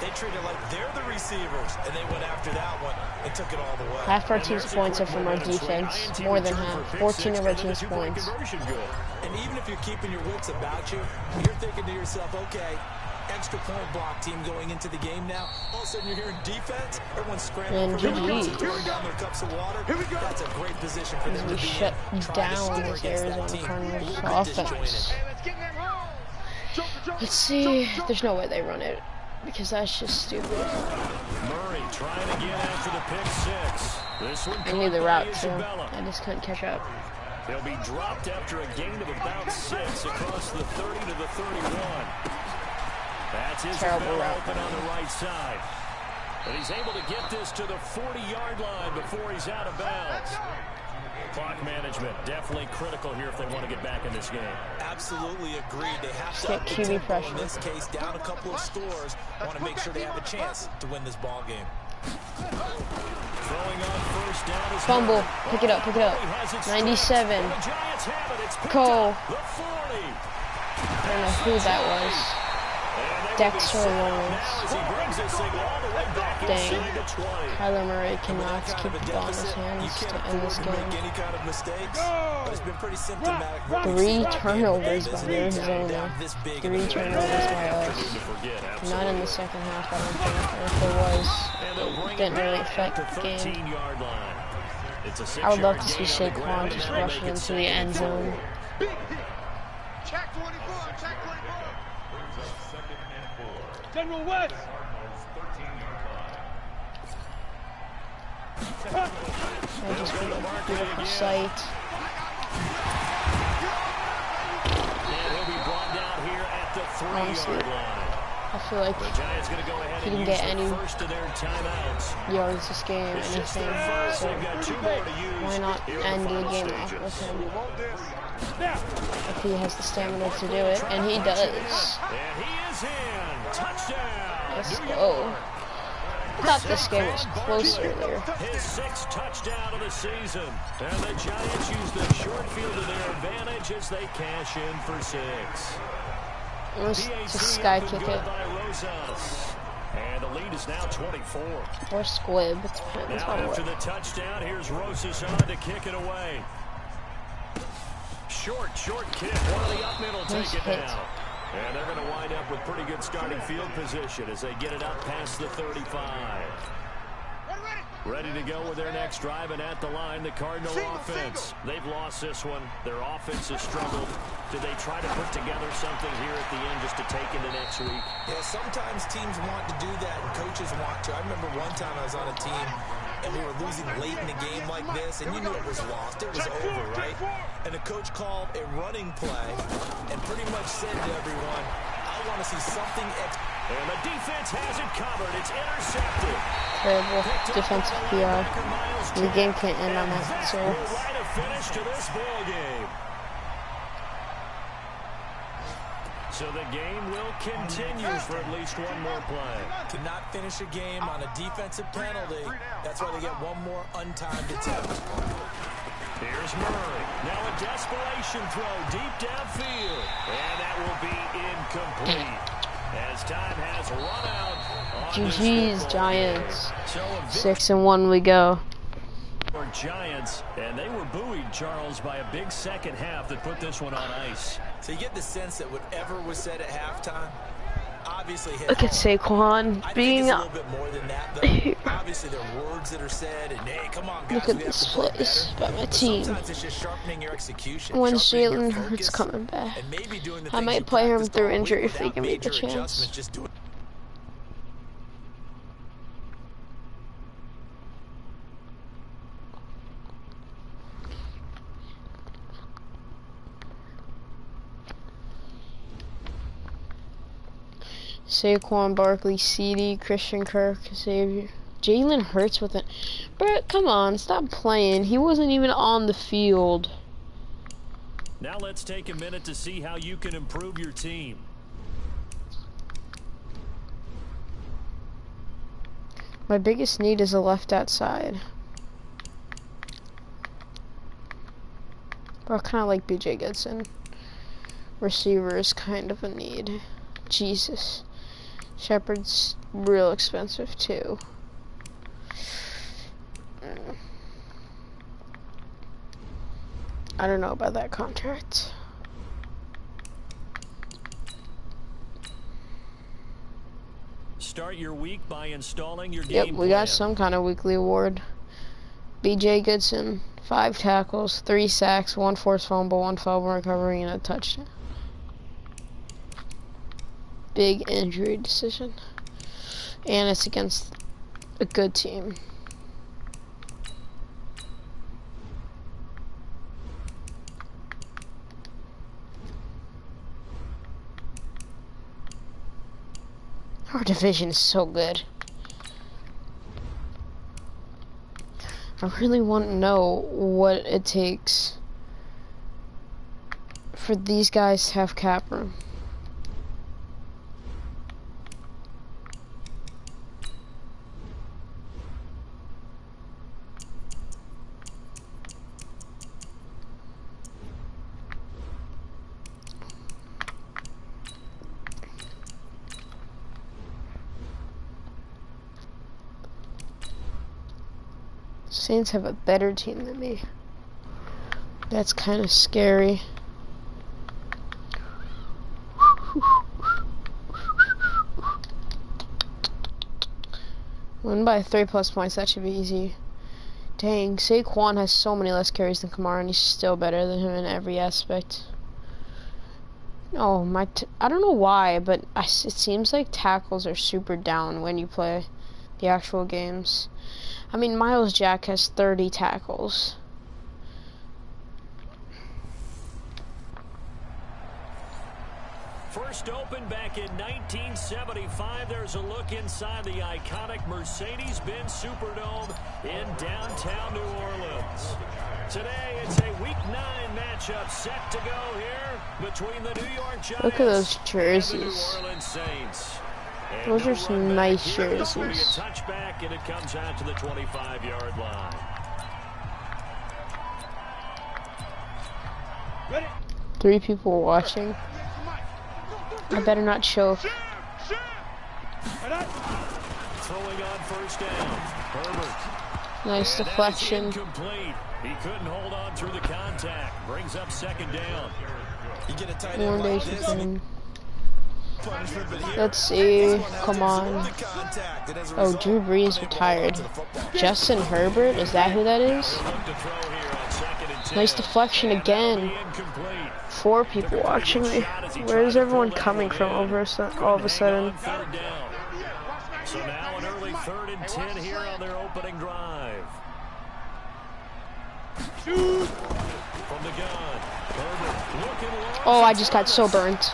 They treat it like they're the receivers, and they went after that one and took it all the way. Half our team's points are from our defense. More than half. 14 of our team's points. And even if you're keeping your wits about you, you're thinking to yourself, okay, extra point block team going into the game now. All of a sudden you're hearing defense, everyone's scrambling for and throwing down their cups of water. That's a great position for them to be shut down this Arizona Cardinals offense. Let's see. There's no way they run it, because that's just stupid. Murray trying to get after the pick 6. This one I knew the route too. I just couldn't catch up. They'll be dropped after a gain of about 6 across the 30 to the 31. That's his terrible route open on the right side. But he's able to get this to the 40-yard line before he's out of bounds. Clock management definitely critical here if they want to get back in this game. Absolutely agreed. They have to get QB pressure. In this case, down a couple of scores. Want to make sure they have a chance to win this ball game. Throwing on first down is fumble. Pick it up. 97. Cole. I don't know who that was. Dexter Lawrence. Dang. Kyler Murray cannot keep the ball in his hands to end this game. 3 turnovers by Arizona. 3 turnovers by us. Not in the second half, I don't think. Or if there was, it didn't really affect the game. I would love to see Saquon just rushing into the end zone. General West. I just put a beautiful sight. Honestly, I feel like he didn't get any yards this game, anything. So why not end the game off with him? If he has the stamina to do it, and he does. Let's go. I thought this game was close earlier. His 6th touchdown of the season. And the Giants use the short field to their advantage as they cash in for 6. Let's just sky kick it. And the lead is now 24. Or squib. It depends on after what. the touchdown, here's Rosas on to kick it away. Short kick. One of the up middle take it down. And they're going to wind up with pretty good starting field position as they get it up past the 35. Ready to go with their next drive, and at the line, the Cardinal offense. They've lost this one. Their offense has struggled. Did they try to put together something here at the end just to take into next week? Yeah, sometimes teams want to do that and coaches want to. I remember one time I was on a team and we were losing late in a game like this, and you knew it was lost. It was over, right? And the coach called a running play and pretty much said to everyone, I want to see something extra. And the defense has it covered. It's intercepted. Terrible defensive PR. The game can't end on that. So Right a finish to this ball game. So the game will continue for at least one more play. To not finish a game on a defensive penalty, that's why they get one more untimed attempt. Here's Murray. Now a desperation throw deep downfield. And that will be incomplete. As time has run out. GG's Giants. 6-1 we go. Giants, and they were buoyed, Charles, by a big second half that put this one on ice. So you get the sense that whatever was said at halftime, obviously hit Look at Saquon being a little bit more than that, though. Obviously there are words that are said, and hey, come on, guys, look at this place by my team. Sometimes it's just sharpening your execution. When Jalen Hurts coming back, I might play him through injury if he can make a chance. Saquon Barkley, CD, Christian Kirk, Xavier, Jalen Hurts with it. Brett, come on, stop playing. He wasn't even on the field. Now let's take a minute to see how you can improve your team. My biggest need is a left outside. But I kind of like BJ Goodson. Receiver is kind of a need. Jesus. Shepard's real expensive too. I don't know about that contract. Start your week by installing your game Yep, we plan. got some kind of weekly award. BJ Goodson, 5 tackles, 3 sacks, 1 forced fumble, 1 fumble recovery, and a touchdown. Big injury decision. And it's against a good team. Our division is so good. I really want to know what it takes for these guys to have cap room. Saints have a better team than me. That's kind of scary. Win by 3+ points, that should be easy. Dang, Saquon has so many less carries than Kamara, and he's still better than him in every aspect. Oh, I don't know why, but it seems like tackles are super down when you play the actual games. I mean, Miles Jack has 30 tackles. First opened back in 1975. There's a look inside the iconic Mercedes-Benz Superdome in downtown New Orleans. Today, it's a Week 9 matchup set to go here between the New York Giants. Look at those jerseys. And the New Orleans Saints. And those are some nice jerseys. A touchback, and it comes out to the 25-yard line. Ready? 3 people watching. I better not choke. Throwing on first down. Herbert. Nice deflection. Incomplete. He couldn't hold on through the contact. Brings up second down. You get a tight end like this. Let's see. Come on. Oh, Drew Brees retired. Justin Herbert? Is that who that is? Nice deflection again. 4 people watching me. Where is everyone coming from all of a sudden? So now an early 3rd and 10 here on their opening drive. From the gun. Oh, I just got so burnt.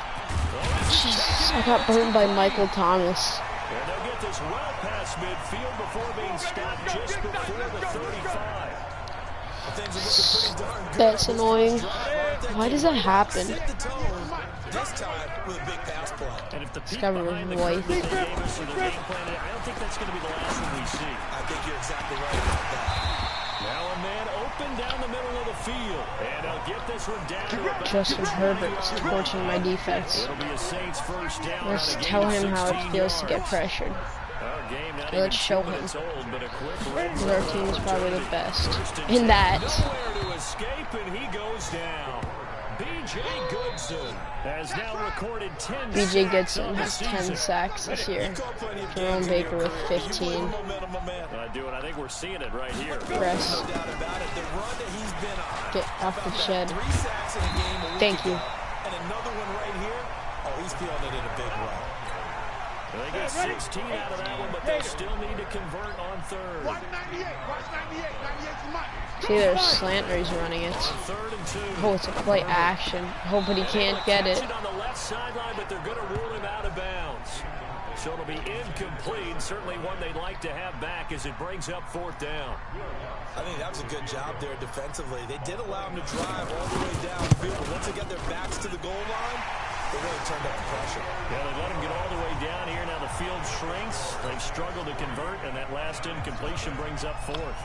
Jesus, I got burned by Michael Thomas. And they'll get this well past midfield before being stopped just before the 35. That's annoying. Why does that happen? This time with a big pass play. And if the This guy was white. I don't think that's going to be the last one we see. I think you're exactly right about that. Now a man open down the middle of the field. And he'll get this one down to about Justin Herbert is torching my defense. It'll be a Saints first down. Let's tell him how it feels to get pressured. Let's show him. Our team is probably the best in that. Nowhere to escape, and he goes down. B.J. Goodson has now recorded 10 B.J. sacks Goodson on the has 10 season. sacks this year. Jerome Baker with 15. I think we're seeing it right here. Press. Get off the shed. Thank you. And another one right here. Oh, he's feeling it in a big way. They get 16 out of that one, but they'll still need to convert on 3rd. See, there's slant where he's running it. 3rd and 2. Oh, it's a play action. Hoping he can't get it. On the left sideline, but they're going to rule him out of bounds. So it'll be incomplete. Certainly one they'd like to have back as it brings up 4th down. I think that was a good job there defensively. They did allow him to drive all the way downfield, but once they got their backs to the goal line, they really turned up the pressure. Yeah, they let him get all the way down here. Now the field shrinks. They've struggled to convert, and that last incompletion brings up 4th.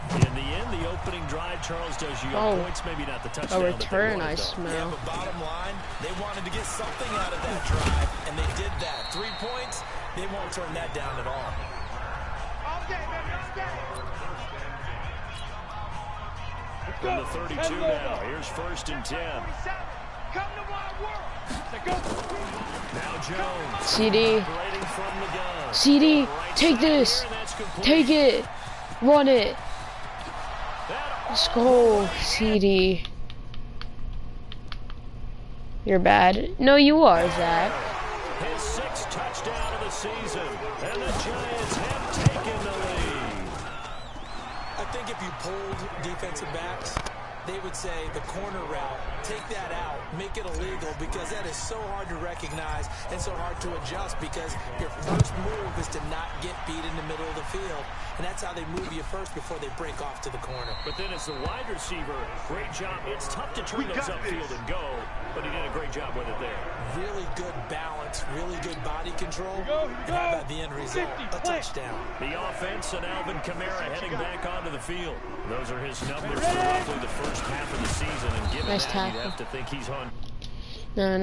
In the end, the opening drive, Charles does you points, maybe not the touchdown. A return, I smell. Yeah, but bottom line, they wanted to get something out of that drive, and they did that. 3 points, they won't turn that down at all. From the 32 now, here's 1st and 10. Now Jones. CD. CD, take this. Take it. Run it. Let's go, CD. You're bad. No, you are, Zach. His 6th touchdown of the season, and the Giants have taken the lead. I think if you pulled defensive backs, they would say the corner route, take that out, make it illegal, because that is so hard to recognize and so hard to adjust, because your first move is to not get beat in the middle of the field. And that's how they move you first before they break off to the corner. But then as the wide receiver, great job. It's tough to turn those upfield and go, but he did a great job with it there. Really good balance, really good body control. And how about the end result? A touchdown. The offense and Alvin Kamara heading back onto the field. Those are his numbers for roughly the first half of the season, and given Nice that, tackle. you'd have to think he's on. No.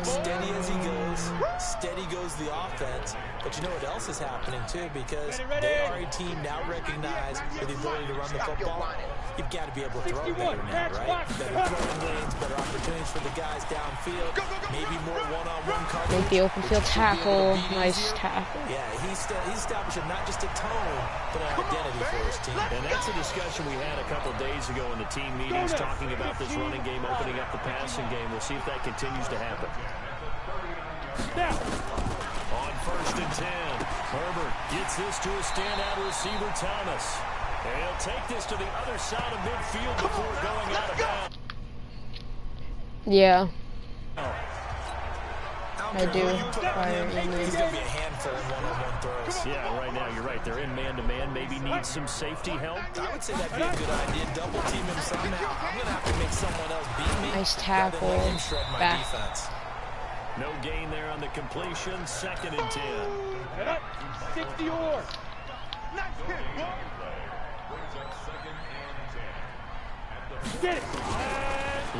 Steady as he goes, steady goes the offense. But you know what else is happening, too, because they are a team now recognized with the ability to run the football. You've got to be able to throw better now, right? Better throwing lanes, better opportunities for the guys downfield, maybe more one-on-one coverage. Make the open field tackle. Nice tackle. Yeah, he's establishing not just a tone, but an identity for his team. And that's a discussion we had a couple days ago in the team meetings, talking about this running game, opening up the passing game. We'll see if that continues to happen. Now, on 1st and 10, Herbert gets this to a standout receiver, Thomas. And he'll take this to the other side of midfield before going out of bounds. Yeah. I do. He's going to be a handful in one-on-one throws. Yeah, right now, you're right. They're in man-to-man. Maybe need some safety help. I would say that'd be a good idea. Double team him somehow. I'm going to have to make someone else beat me. Nice tackle. Rather than let him shred my Back. defense. No gain there on the completion. 2nd and 10. 60 or. Get it.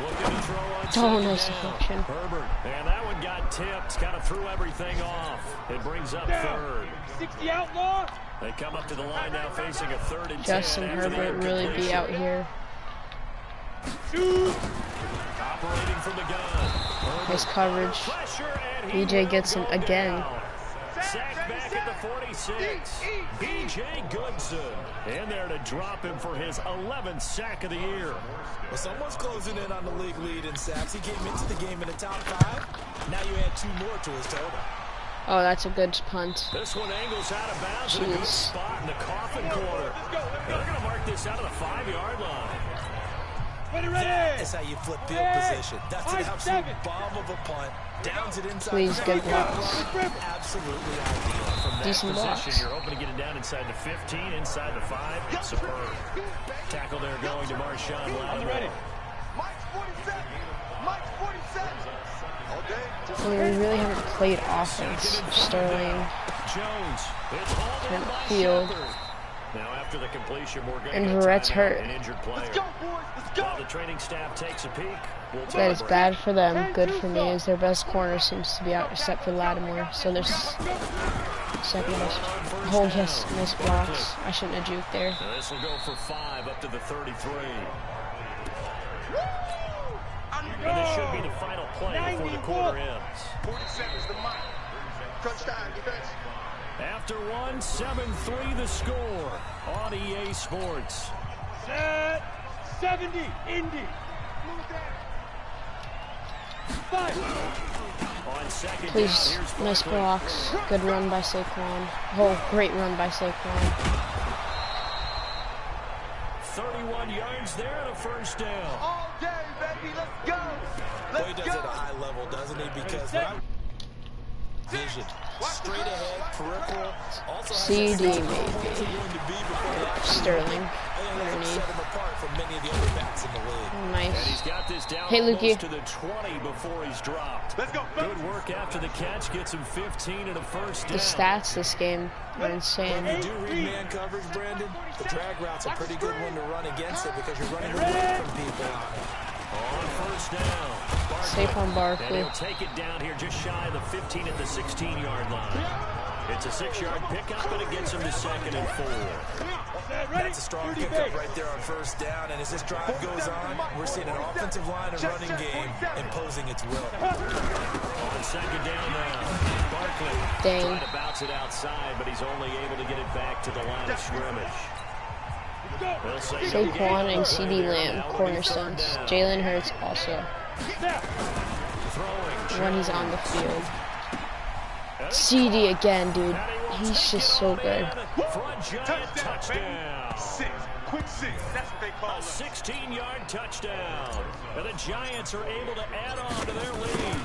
Looking to throw on Nice deflection. Herbert. And that one got tipped. Kind of threw everything off. It brings up 3rd. 60 outlaw. They come up to the line now facing a 3rd and 10. Justin Herbert really be out here. Operating from the gun. Nice coverage. BJ gets him again. Sacked back back at the 46. B.J. Goodson in there to drop him for his 11th sack of the year. Well, someone's closing in on the league lead in sacks. He came into the game in the top 5. Now you add 2 more to his total. Oh, that's a good punt. This one angles out of bounds in a good spot in the coffin corner. They're going to mark this out of the 5-yard line. That is how you flip field position. That's an absolute bomb of a punt. Downs it inside. Please, good blocks. Absolutely ideal. From that Decent position, blocks. you're hoping to get it down inside the 15, inside the 5. Superb. Tackle there going to Marshawn Lattimore. I mean, we really haven't played offense. Sterling, Jones. It's hauled in by field. Shepard. Now after the completion, we're going And to Verrett's hurt. an injured player. While the training staff takes a peek, we'll take That a is break. bad for them. Good for me, as their best corner seems to be out, except for Lattimore. So there's second best. Oh, yes, nice blocks. I shouldn't have juked there. Now this will go for 5 up to the 33. And this should be the final play before the quarter ends. 47 is the mark. Crunch time, defense. After 1, 7-3 the score on EA Sports. Set 70, Indy. Five. On second down, Please, here's nice Barkley. blocks. Good run by Saquon. Oh, great run by Saquon. 31 yards there and a first down. All day, baby, let's go. Well, he does it at a high level, doesn't he? Because vision, straight ahead, peripheral. Also CD has maybe. going to be before the action. Sterling. I think that's Underneath. set him apart from many of the other backs in the league. And Nice. he's got this down Hey, almost Lukey. to the 20 before he's dropped. Let's go. Good work after the catch. Gets him 15 and a first down. The stats this game are insane. When you do read man coverage, Brandon, the drag route's a pretty good one to run against it because you're running away from people on it. On first down. Saquon And Barkley. he'll take it down here just shy of the 15 at the 16-yard line. It's a 6-yard pickup, and it gets him to 2nd and 4. That's a strong pickup right there on first down, and as this drive goes on, we're seeing an offensive line and running game imposing its will. On second down now, Barkley Dang. trying to bounce it outside, but he's only able to get it back to the line of scrimmage. They'll say no gain Saquon on the and play CD there. Lamb, Now it'll be cornerstones. third down. Jalen Hurts also, Throwing. when he's on the field. CD again, dude. He's just so good. Front giant touchdown. 6. Quick 6. That's what they call A us. 16-yard touchdown. And the Giants are able to add on to their lead.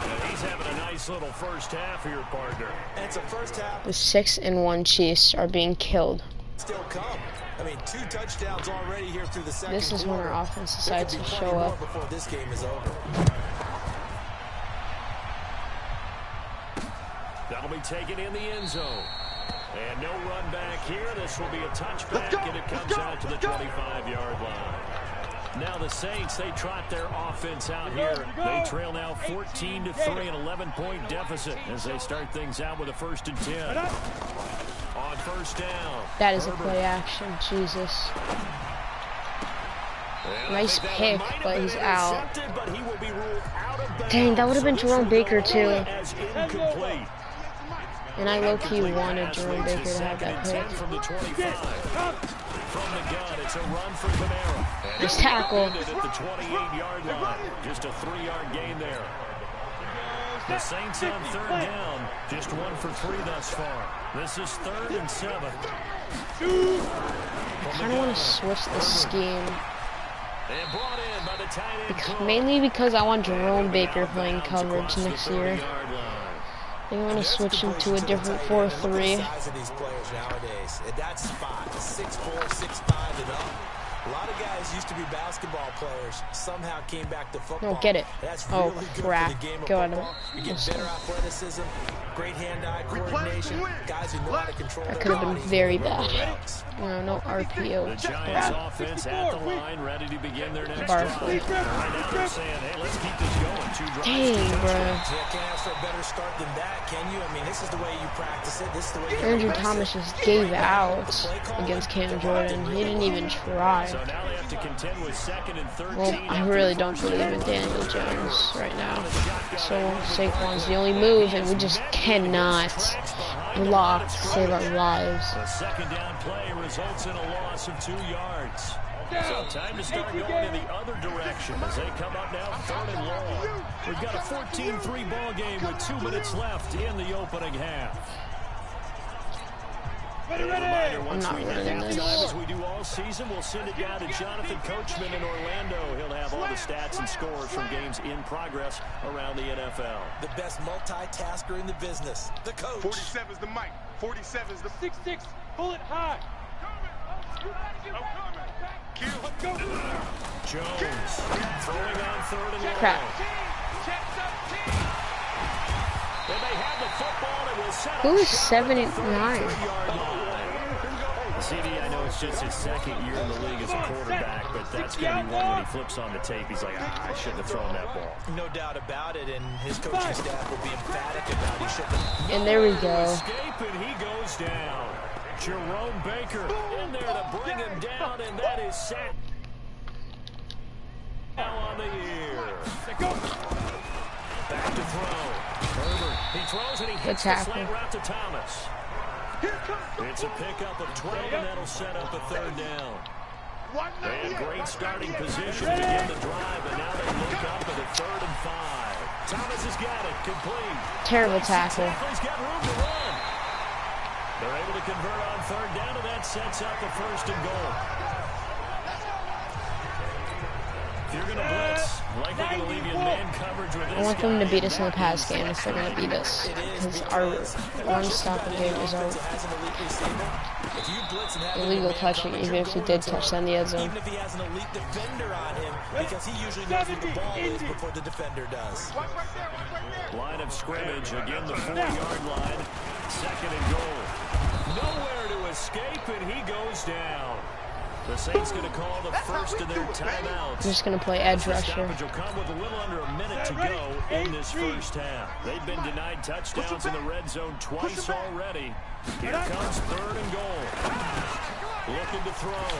And he's having a nice little first half here, partner. And it's a first half The 6-1 Chiefs are being killed. still come. I mean, 2 touchdowns already here through the second This is when quarter. our offense There decides could to be show plenty more up. before this game is over. That'll be taken in the end zone. And no run back here. This will be a touchback, and it comes out to the 25-yard line. Now the Saints, they trot their offense out here. They trail now 14-3, an 11-point deficit as they start things out with a 1st and 10. On first down. That is a Herbert. play action. Jesus. Well, Nice I think that pick, might have but been he's out. intercepted, but he will be ruled out of bounds. Dang, that would have been So this Jerome will Baker, go too. as incomplete. And I low-key wanted Pass Jerome leads Baker to have 2nd that and pick. 10 from the 25. From the gun, it's a run for Kamara. And Nice he'll tackle. end it at the 28-yard line. Just a 3-yard gain there. The Saints on 3rd down, just 1 for 3 thus far. This is 3rd and 7. I kind of want to switch the scheme. And brought in by the tight end Cook. Mainly because I want Jerome And Baker out of playing bounds coverage across the next year. 30-yard line. I think I want to switch him to a different Look at 4-3. the size of these players nowadays. At that spot, 6'4", 6'5", and up. A lot of guys used to be basketball players. Somehow came back to football. No, get it. That's Oh, really good crap. for the game of Go on. football. You get better athleticism, great hand-eye coordination, guys who know how to control their That could have been bodies very and run bad. their routes. No RPO. The Giants offense at the line, ready to begin their next Barkley. drive. Right now they're saying, hey, let's keep this going. 2 drives. Dang, bro. Yeah, can't ask for a better start than that, can you? I mean, this is the way you practice it. This is the way you Andrew practice Thomas it. just gave out against Cam Jordan. He didn't even try. So now they have to contend with 2nd and 13. Well, I really don't believe in Daniel Jones right now. So Saquon's the only move, and we just cannot block to save our lives. The second down play results in a loss of 2 yards. So time to start going in the other direction as they come up now 3rd and long. We've got a 14-3 ball game with 2 minutes left in the opening half. Reminder, once we hit halftime, as we do all season, we'll send it down to Jonathan Coachman in Orlando. He'll have all the stats and scores from games in progress around the NFL. The best multitasker in the business, the coach. 47 is the mic. 47 is the 6-6. Pull it high. Jones throwing on 3rd and long. Crap. And they have the football and will set Who up is shop 79? at the 33-yard line. CD, I know it's just his 2nd year in the league as a quarterback, but that's going to be one when he flips on the tape. He's like, I shouldn't have thrown that ball. No doubt about it, and his coaching staff will be emphatic about he shouldn't have. And there we go. Escape, and he goes down. Jerome Baker in there to bring him down, and that is sacked. Now on the year. Back to throw. Herbert, he throws and he hits the slant route to Thomas. It's a pickup of 12, and that'll set up a 3rd down. They had great starting position to begin the drive, and now they look up at a 3rd and 5. Thomas has got it, complete. Terrible tackle. He's got room to run. They're able to convert on 3rd down, and that sets up a 1st and goal. If you're going to blitz, likely going to leave you in man coverage with this I want them to beat us in the pass game if they're going to beat us. Because our run-stopping game is our illegal touching, even if he did touch down the end zone. Even if he has an elite defender on him, because he usually knows where the ball is before the defender does. Line of scrimmage, again the 4-yard line. 2nd and goal. Nowhere to escape, and he goes down. The Saints going to call the first of their timeouts. I'm just going to play edge rusher. Stoppage will come with a little under a minute to go in this first half. They've been denied touchdowns in the red zone twice already. Here comes 3rd and goal. Looking to throw.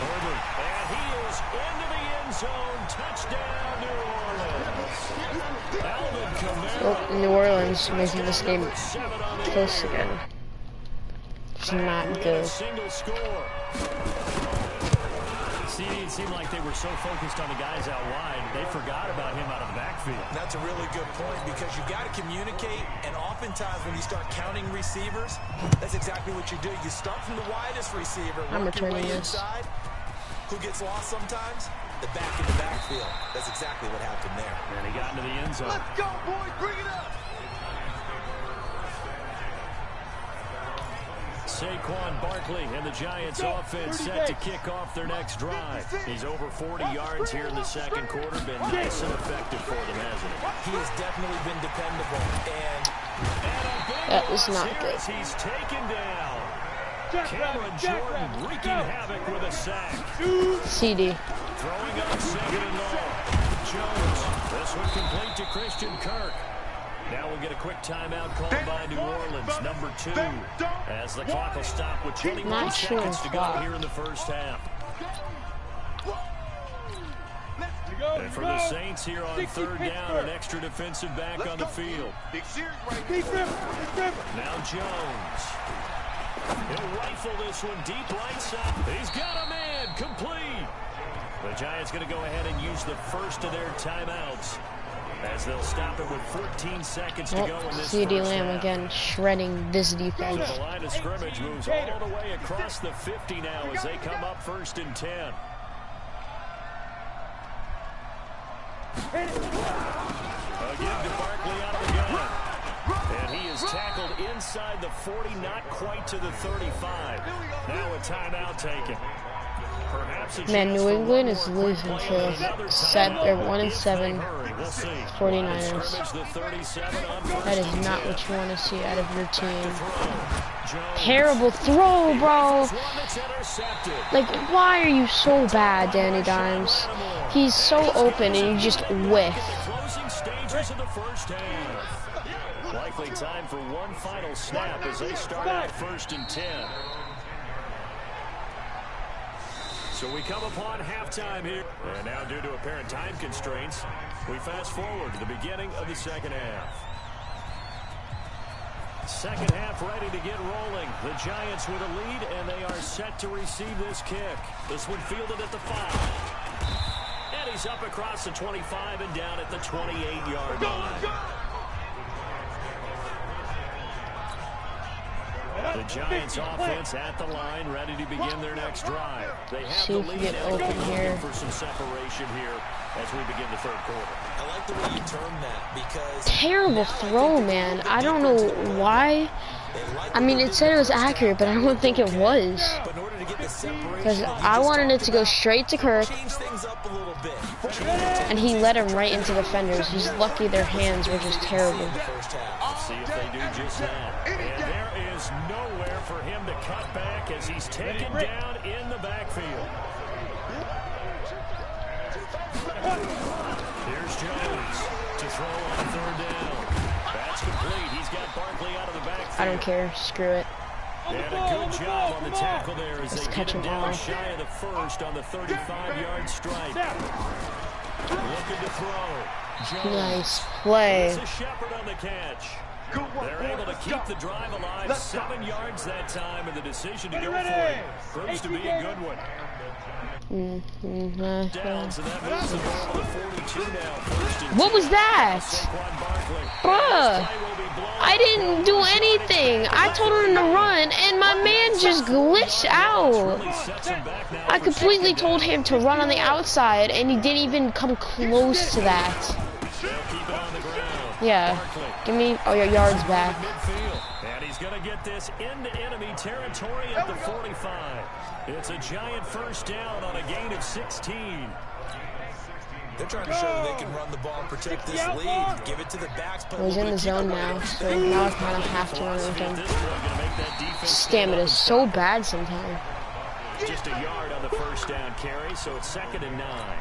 Herbert, and he is into the end zone. Touchdown, New Orleans. Alvin Kamara. Oh, New Orleans making this game close again. It's not good. Single score. See, it seemed like they were so focused on the guys out wide, they forgot about him out of the backfield. That's a really good point, because you got to communicate, and oftentimes when you start counting receivers, that's exactly what you do. You start from the widest receiver, I'm work your returning way this. inside. Who gets lost sometimes? The back in the backfield. That's exactly what happened there. And he got into the end zone. Let's go, boys. Bring it up. Saquon Barkley and the Giants offense set to kick off their next drive. He's over 40 yards here in the 2nd quarter. Been nice and effective for them, hasn't he? He has definitely been dependable. And That was not good. He's taken down. Cameron Jordan wreaking havoc with a sack. CD. Throwing up 2nd and long. Jones. This one complete to Christian Kirk. Now we'll get a quick timeout called by New Orleans, number 2, as the clock will stop with 21 seconds to go here in the first half. And for the Saints here on 3rd down, an extra defensive back on the field. Now Jones. He'll rifle this one deep right side. He's got a man, complete. The Giants going to go ahead and use the first of their timeouts, as they'll stop it with 14 seconds to go in this CD first Lamb half. again shredding this defense. So the line of scrimmage moves all the way across the 50 now as they come up 1st and 10. Again to Barkley out of the gun. And he is tackled inside the 40, not quite to the 35. Now a timeout taken. Man, New England is losing to 1-7 49ers. That is not what you want to see out of your team. Terrible throw, bro. Like, why are you so bad, Danny Dimes? He's so open and you just whiff. Likely time for one final snap as they start out 1st and 10. So we come upon halftime here. And now, due to apparent time constraints, we fast forward to the beginning of the 2nd half. Second half ready to get rolling. The Giants with a lead, and they are set to receive this kick. This one fielded at the 5. And he's up across the 25 and down at the 28-yard line. The Giants offense at the line, ready to begin their next drive. They have the lead and looking for some separation here as we begin the third quarter. I like the way you term that because terrible throw, man. I don't know why. I mean, it said it was accurate, but I don't think it was. Because I wanted it to go straight to Kirk, and he led him right into defenders. He's lucky their hands were just terrible. Let's see if they do just that. And there is nowhere for him to cut back as he's taken down in the backfield. Here's Jones to throw on third down. That's complete. He's got Barkley out of the backfield. I don't care. Screw it. And a good job on the tackle there as they get him down shy of the first on the 35-yard strike. Looking to throw. Jones. Nice play. It's a Shepard on the catch. They're able to keep the drive alive. 7 yards that time, and the decision to go for it proves to be a good one. Downs, and that moves the ball to the 42 now. What was that? Bruh, I didn't do anything. I told him to run, and my man just glitched out. I completely told him to run on the outside, and he didn't even come close to that. Yeah, give me all your yards back. And he's going to get this into enemy territory at the 45. It's a giant first down on a gain of 16. They're trying to show that they can run the ball and protect this lead. Give it to the backs. He's in the zone now, so now I kind of have to run with him. Stamina is so bad sometimes. Just a yard on the first down carry, so it's 2nd and 9.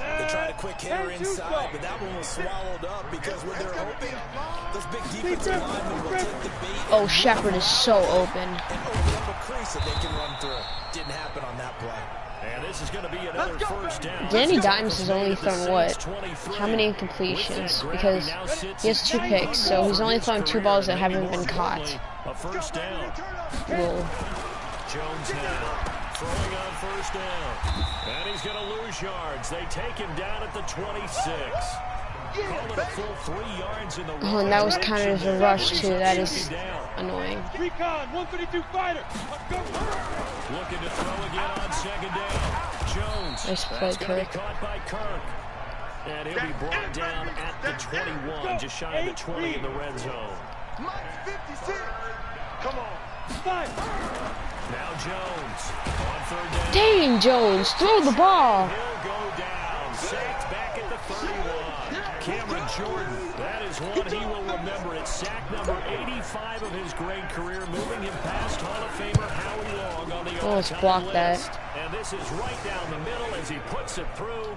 They tried a quick hitter inside, but that one was swallowed up because when they're hoping, those big defensive linemen will take the bait. Oh, Shepard is so open. And open up a crease that they can run through. Didn't happen on that play. And this is going to be another first down. Danny Dimes has only thrown what? How many incompletions? Because he has 2 picks, so he's only thrown 2 balls that haven't been caught. A first down. Whoa. Jones now throwing on first down. And he's going to lose yards. They take him down at the 26. Call it a full 3 yards in the Oh, and that was kind of a rush, too. That is annoying. Recon, 132 fighter. Looking to throw again on 2nd down. Jones. Nice play, That's going to be Kirk. caught by Kirk. And he'll be brought down at the 21, just shy of the 20 in the red zone. Mike 56. Come on. 5. Now Jones on 3rd down. Dang, Jones, throw the ball. He'll go down. Sacked back at the 31. Cameron Jordan, that is one he will remember. It's sack number 85 of his great career, moving him past Hall of Famer Howie Long on the all-time list. And this is right down the middle as he puts it through.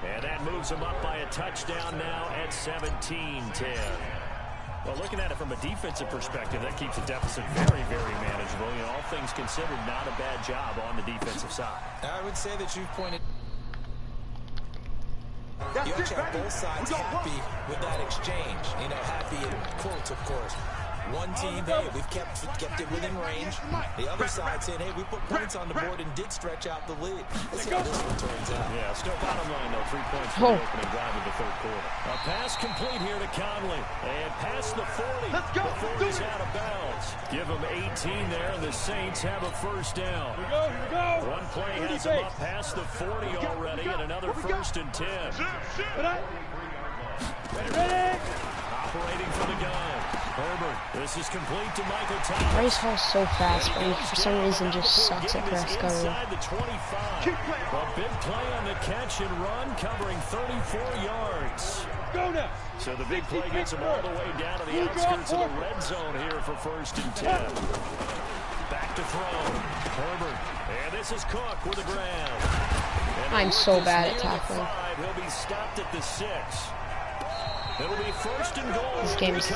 And that moves him up by a touchdown now at 17-10. Well, looking at it from a defensive perspective, that keeps the deficit very, very manageable. You know, all things considered, not a bad job on the defensive side. I would say that you've pointed. You actually have both sides happy with that exchange. You know, happy in quotes, of course. One team, hey, we've kept it within range. The other side saying, hey, we put points on the board and did stretch out the lead. Let's see how this one turns out. Yeah, still bottom line, though. 3 points for the opening drive of the 3rd quarter. A pass complete here to Conley. And past the 40 before he's out of bounds. Give him 18 there, and the Saints have a first down. Here we go, here we go. One play has him up past the 40 already, and another 1st and 10. Ready. Operating for the gun. Herbert, this is complete to Michael Thomas. Bryce Hall's so fast, but he for some reason just sucks at press cover. Inside the 25. A big play on the catch and run, covering 34 yards. Go now. So the big play gets him all the way down to the outskirts of the red zone here for 1st and 10. Back to throw. Herbert. And this is Cook with a grab. I'm so bad at tackling. He'll be stopped at the 6. It'll be first and goal. This game's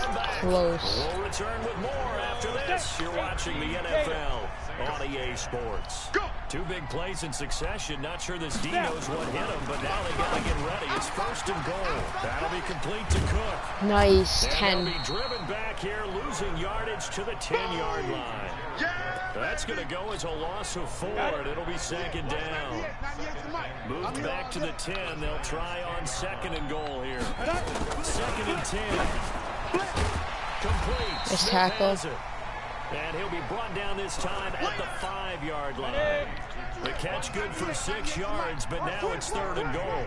close. We'll return with more after this. You're watching the NFL on EA Sports. Two big plays in succession. Not sure this D knows what hit him, but now they got to get ready. It's first and goal. That'll be complete to Cook. Nice, And 10. they'll be driven back here, losing yardage to the 10-yard line. That's going to go as a loss of 4, and it'll be second down. Moved back to the 10. They'll try on second and goal here. Second and 10. Complete. Nice tackle. And he'll be brought down this time at the 5-yard line. The catch good for 6 yards, but now it's third and goal.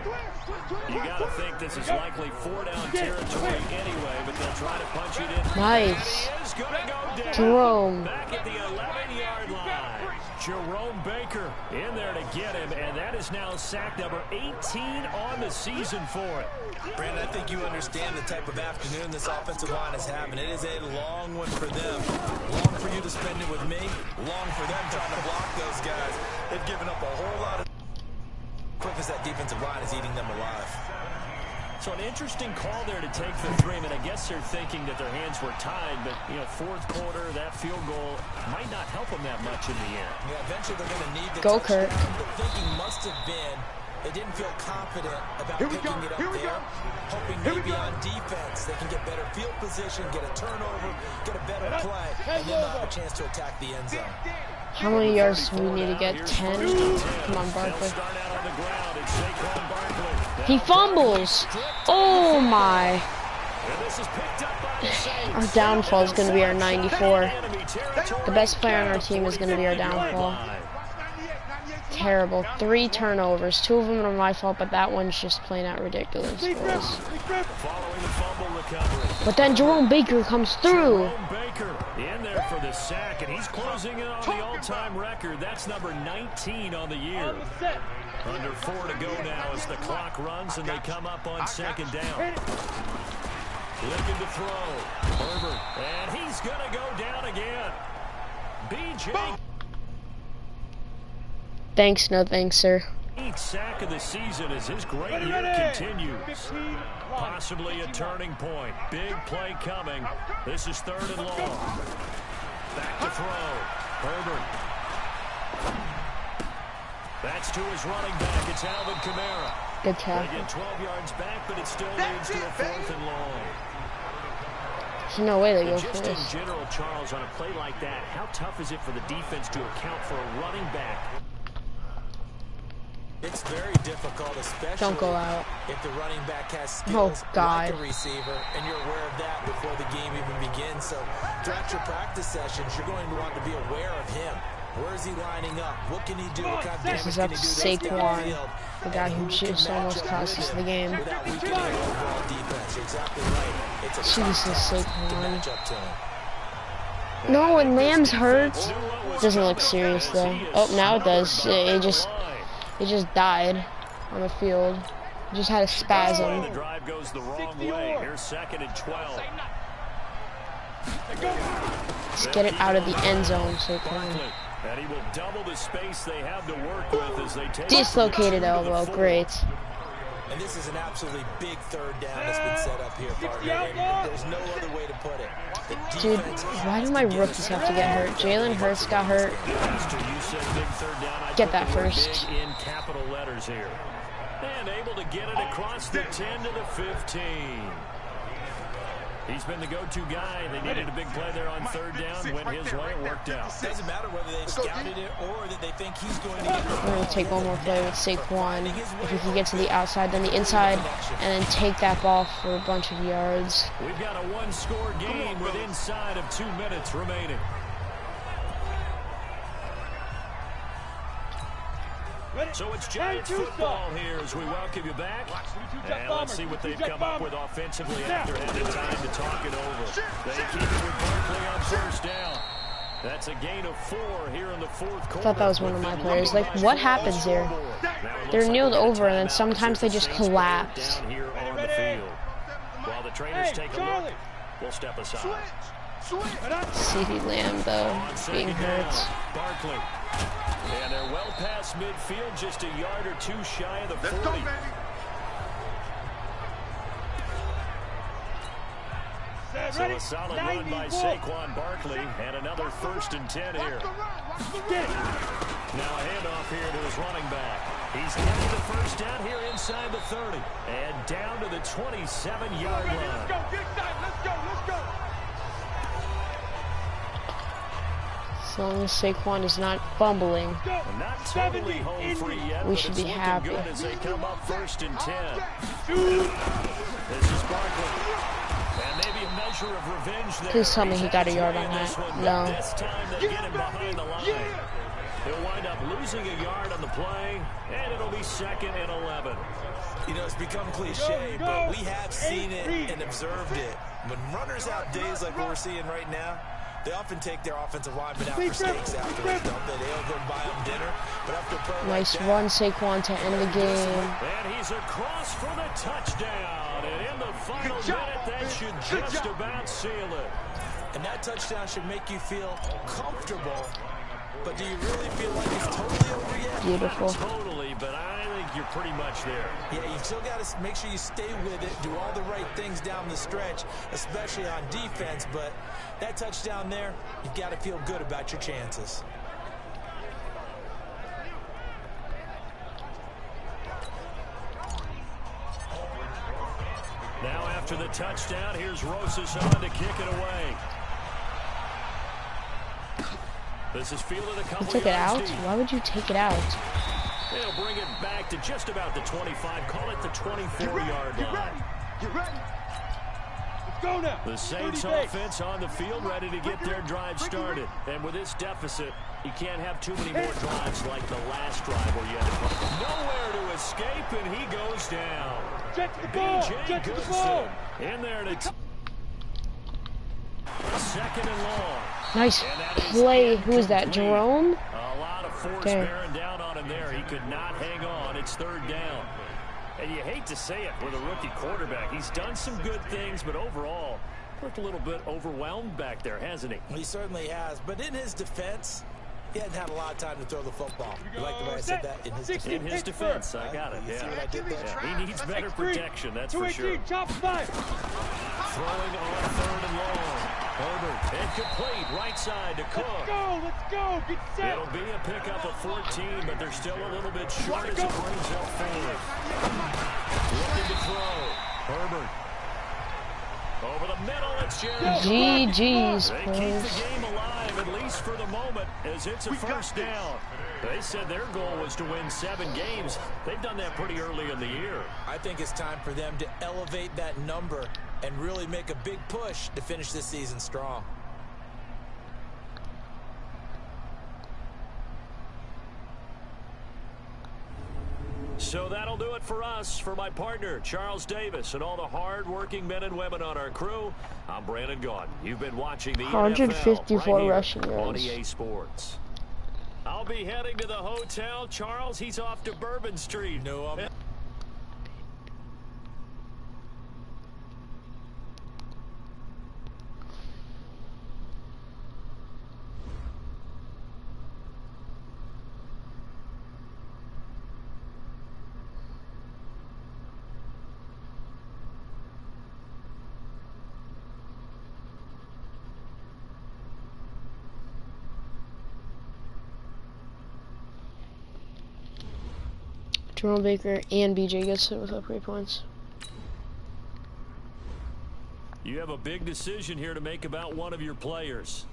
You got to think this is likely 4-down territory anyway, but they'll try to punch it in. Nice. He is going to go down. Jerome. Back at the 11-yard line. Jerome Baker in there to get him, and that is now sack number 18 on the season for it. Brandon, I think you understand the type of afternoon this offensive line is having. It is a long one for them. Long for you to spend it with me. Long for them trying to block those guys. They've given up a whole lot of quick as that defensive line is eating them alive. So an interesting call there to take the 3. I mean, I guess they're thinking that their hands were tied, but, you know, fourth quarter, that field goal might not help them that much in the end. Yeah, eventually they're going to need the Go, touchdown. Kurt. The thinking must have been they didn't feel confident about picking it up there, hoping maybe on defense they can get better field position, get a turnover, get a better play, and then have a chance to attack the end zone. How many yards do we need to get? 10? Come on, Barkley. He fumbles. Oh, my. Our downfall is going to be our 94. The best player on our team is going to be our downfall. Terrible. 3 turnovers. 2 of them are my fault, but that one's just plain out ridiculous for us. But then Jerome Baker comes through. Jerome Baker in there for the sack, and he's closing in on the all-time record. That's number 19 on the year. Under 4 to go now as the clock runs, and they come up on second down. Looking to throw. Herbert, and he's going to go down again. B.J. Thanks, no thanks, sir. Each sack of the season as his great year continues. Possibly a turning point. Big play coming. This is third and long. Back to throw. Herbert. That's to his running back. It's Alvin Kamara. Good They tackle. get 12 yards back, but it still leads to a fourth and long. There's no way they go for Just in this. general, Charles, on a play like that, how tough is it for the defense to account for a running back? It's very difficult, especially Don't go out. if the running back has skills God. like a receiver, and you're aware of that before the game even begins. So throughout your practice sessions, you're going to want to be aware of him. Where is he lining up? What can he do? What kind of This damage is can up he to do Saquon, the guy who just almost cost us the game. without weakening the overall defense? You're exactly right. It's a Jesus, tough task to Saquon. match up to him. No, when Lamb's hurt, doesn't look serious though. Oh, now it does. It just died on the field. It just had a The spasm. drive goes the wrong way. Here's second and 12. Let's get it out of the end zone, Saquon. Barkley, and he will double the space they have to work with as they take Dislocated elbow, great. And this is an absolutely big third down that's been set up here, partner. And there's no other way to put it. The Dude, defense why has do my to get rookies have to get hurt? Jalen Hurts got hurt. Master, you said big third down. I Get put that the word first. big in capital letters here. And able to get it across the 10 to the 15. He's been the go-to guy. They needed a big play there on third down. Went his way. It worked out. Doesn't matter whether they've scouted it or that they think he's going to get We're going to take one more play with Saquon. If we can get to the outside, then the inside, and then take that ball for a bunch of yards. We've got a one-score game with inside of 2 minutes remaining. So it's Giants football here as we welcome you back. And let's see what they've come up with offensively after having time to talk it over. They keep it with Barkley on first down. That's a gain of 4 here in the fourth quarter. I thought that was one of my players. Like, what happens here? They're kneeled over, and then sometimes they just collapse. Down here on the field. While the trainers take a look, we'll step aside. CeeDee Lamb, though, being hurt. Barkley. And they're well past midfield, just a yard or two shy of the 40. So a solid run by Saquon Barkley and another 1st and 10 here. Now a handoff here to his running back. He's getting the 1st down here inside the 30 and down to the 27-yard line. Let's go, get inside, let's go, let's go. As long as Saquon is not fumbling, Not totally home free yet, we but should it's be looking happy. good as they come up 1st and 10. This is Barkley. And maybe a measure of revenge there. Please tell me He's he got a yard actually on in this that. one, but No. This time they get him behind the line. He'll wind up losing a yard on the play, and it'll be 2nd and 11. You know, it's become cliche, but we have seen it and observed it. When runners out days like what we're seeing right now, they often take their offensive linemen out for steaks afterwards, don't they? They'll go buy them dinner, but after a play Nice like that, run, Saquon, to end the game. And he's across for the touchdown. And in the final minute, that should just about seal it. and that touchdown should make you feel comfortable. But do you really feel like it's totally over yet? Beautiful. Totally, but I think you're pretty much there. Yeah, you still got to make sure you stay with it, do all the right things down the stretch, especially on defense. But that touchdown there, you've got to feel good about your chances. Now after the touchdown, here's Rosas on to kick it away. This is fielded a You couple took it out? yards deep. Why would you take it out? They'll bring it back to just about the 25. Call it the 24-yard line. Get ready. Let's go now. The Saints 30 days. offense on the field, ready to get their drive started. And with this deficit, you can't have too many more drives like the last drive where you had to nowhere to escape, and he goes down. Check the ball. B.J. Check the ball. Goodson in there to 2nd and long. Nice And that is play. Who is that, incomplete. Jerome? A lot of force Okay. bearing down on him there. He could not hang on. It's 3rd down. And you hate to say it with a rookie quarterback. He's done some good things, but overall, looked a little bit overwhelmed back there, hasn't he? He certainly has. But in his defense, he hadn't had a lot of time to throw the football. You like the way I said that? In his defense. In his defense, I got it, You see what I yeah. did there? Yeah, he needs better protection, that's for sure. 218, chop 5. Throwing on 3rd and long. Herbert, incomplete, right side to Cook. Let's go. Get set. It'll be a pickup of 14, but they're still a little bit short as it brings up 4th. Looking to throw. Herbert. Over the middle, it's Jerry. GG's, They keep please. the game alive, at least for the moment, as it's a 1st down. They said their goal was to win 7 games. They've done that pretty early in the year. I think it's time for them to elevate that number and really make a big push to finish this season strong. So that'll do it for us. For my partner, Charles Davis, and all the hard-working men and women on our crew, I'm Brandon Gaudin. You've been watching the 154 NFL right here rushing on yards. EA Sports. I'll be heading to the hotel. Charles, he's off to Bourbon Street. No, I'm Jerome Baker and BJ Goodson with upgrade points. You have a big decision here to make about one of your players.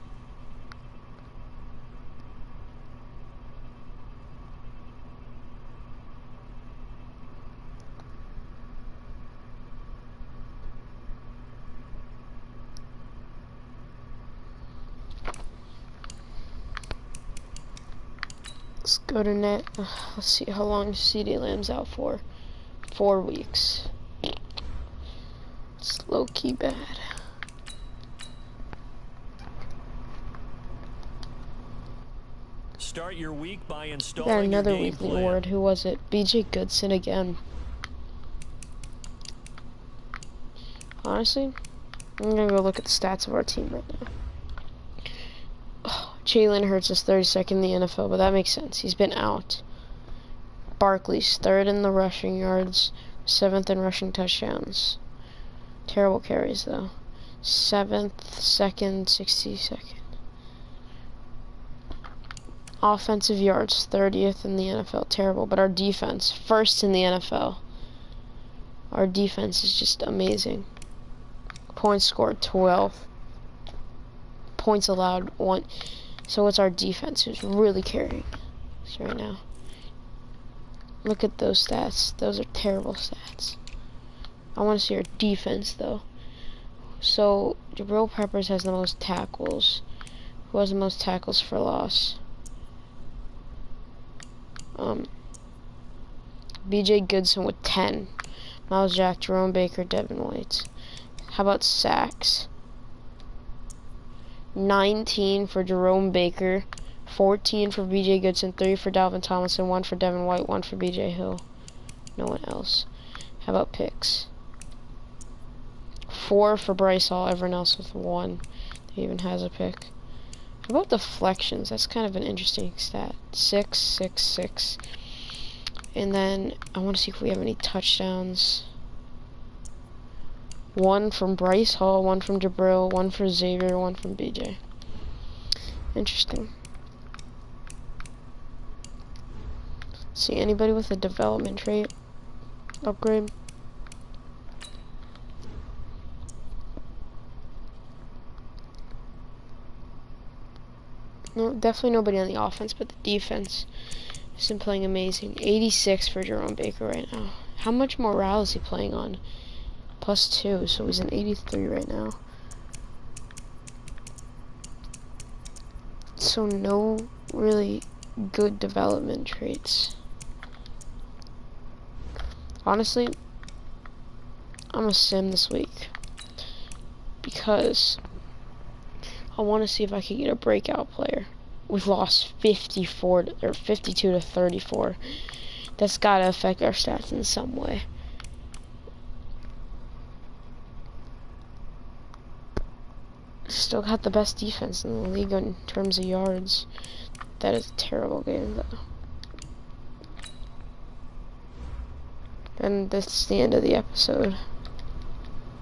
Let's go to net. Let's see how long CD Lamb's out for. 4 weeks. It's low-key bad. Start your week by Got installing another your game weekly plan. award. Who was it? BJ Goodson again. Honestly, I'm gonna go look at the stats of our team right now. Jalen Hurts is 32nd in the NFL, but that makes sense. He's been out. Barkley's 3rd in the rushing yards, 7th in rushing touchdowns. Terrible carries, though. 7th, 2nd, 62nd. Offensive yards, 30th in the NFL. Terrible. But our defense, 1st in the NFL. Our defense is just amazing. Points scored, 12. Points allowed, 1. So it's our defense who's really carrying us right now. Look at those stats. Those are terrible stats. I want to see our defense, though. So, Jabril Peppers has the most tackles. Who has the most tackles for loss? BJ Goodson with 10. Miles Jack, Jerome Baker, Devin White. How about sacks? 19 for Jerome Baker, 14 for BJ Goodson, 3 for Dalvin Tomlinson, 1 for Devin White, 1 for BJ Hill. No one else. How about picks? 4 for Bryce Hall, everyone else with 1. He even has a pick. How about deflections? That's kind of an interesting stat. 6, 6, 6. And then I want to see if we have any touchdowns. 1 from Bryce Hall, 1 from Jabril, 1 for Xavier, 1 from BJ. Interesting. See anybody with a development trait upgrade? No, definitely nobody on the offense, but the defense has been playing amazing. 86 for Jerome Baker right now. How much morale is he playing on? +2, so he's an 83 right now. So no really good development traits. Honestly, I'm gonna sim this week because I want to see if I can get a breakout player. We've lost 54 or 52 to 34. That's gotta affect our stats in some way. Still got the best defense in the league in terms of yards. That is a terrible game, though. And that's the end of the episode.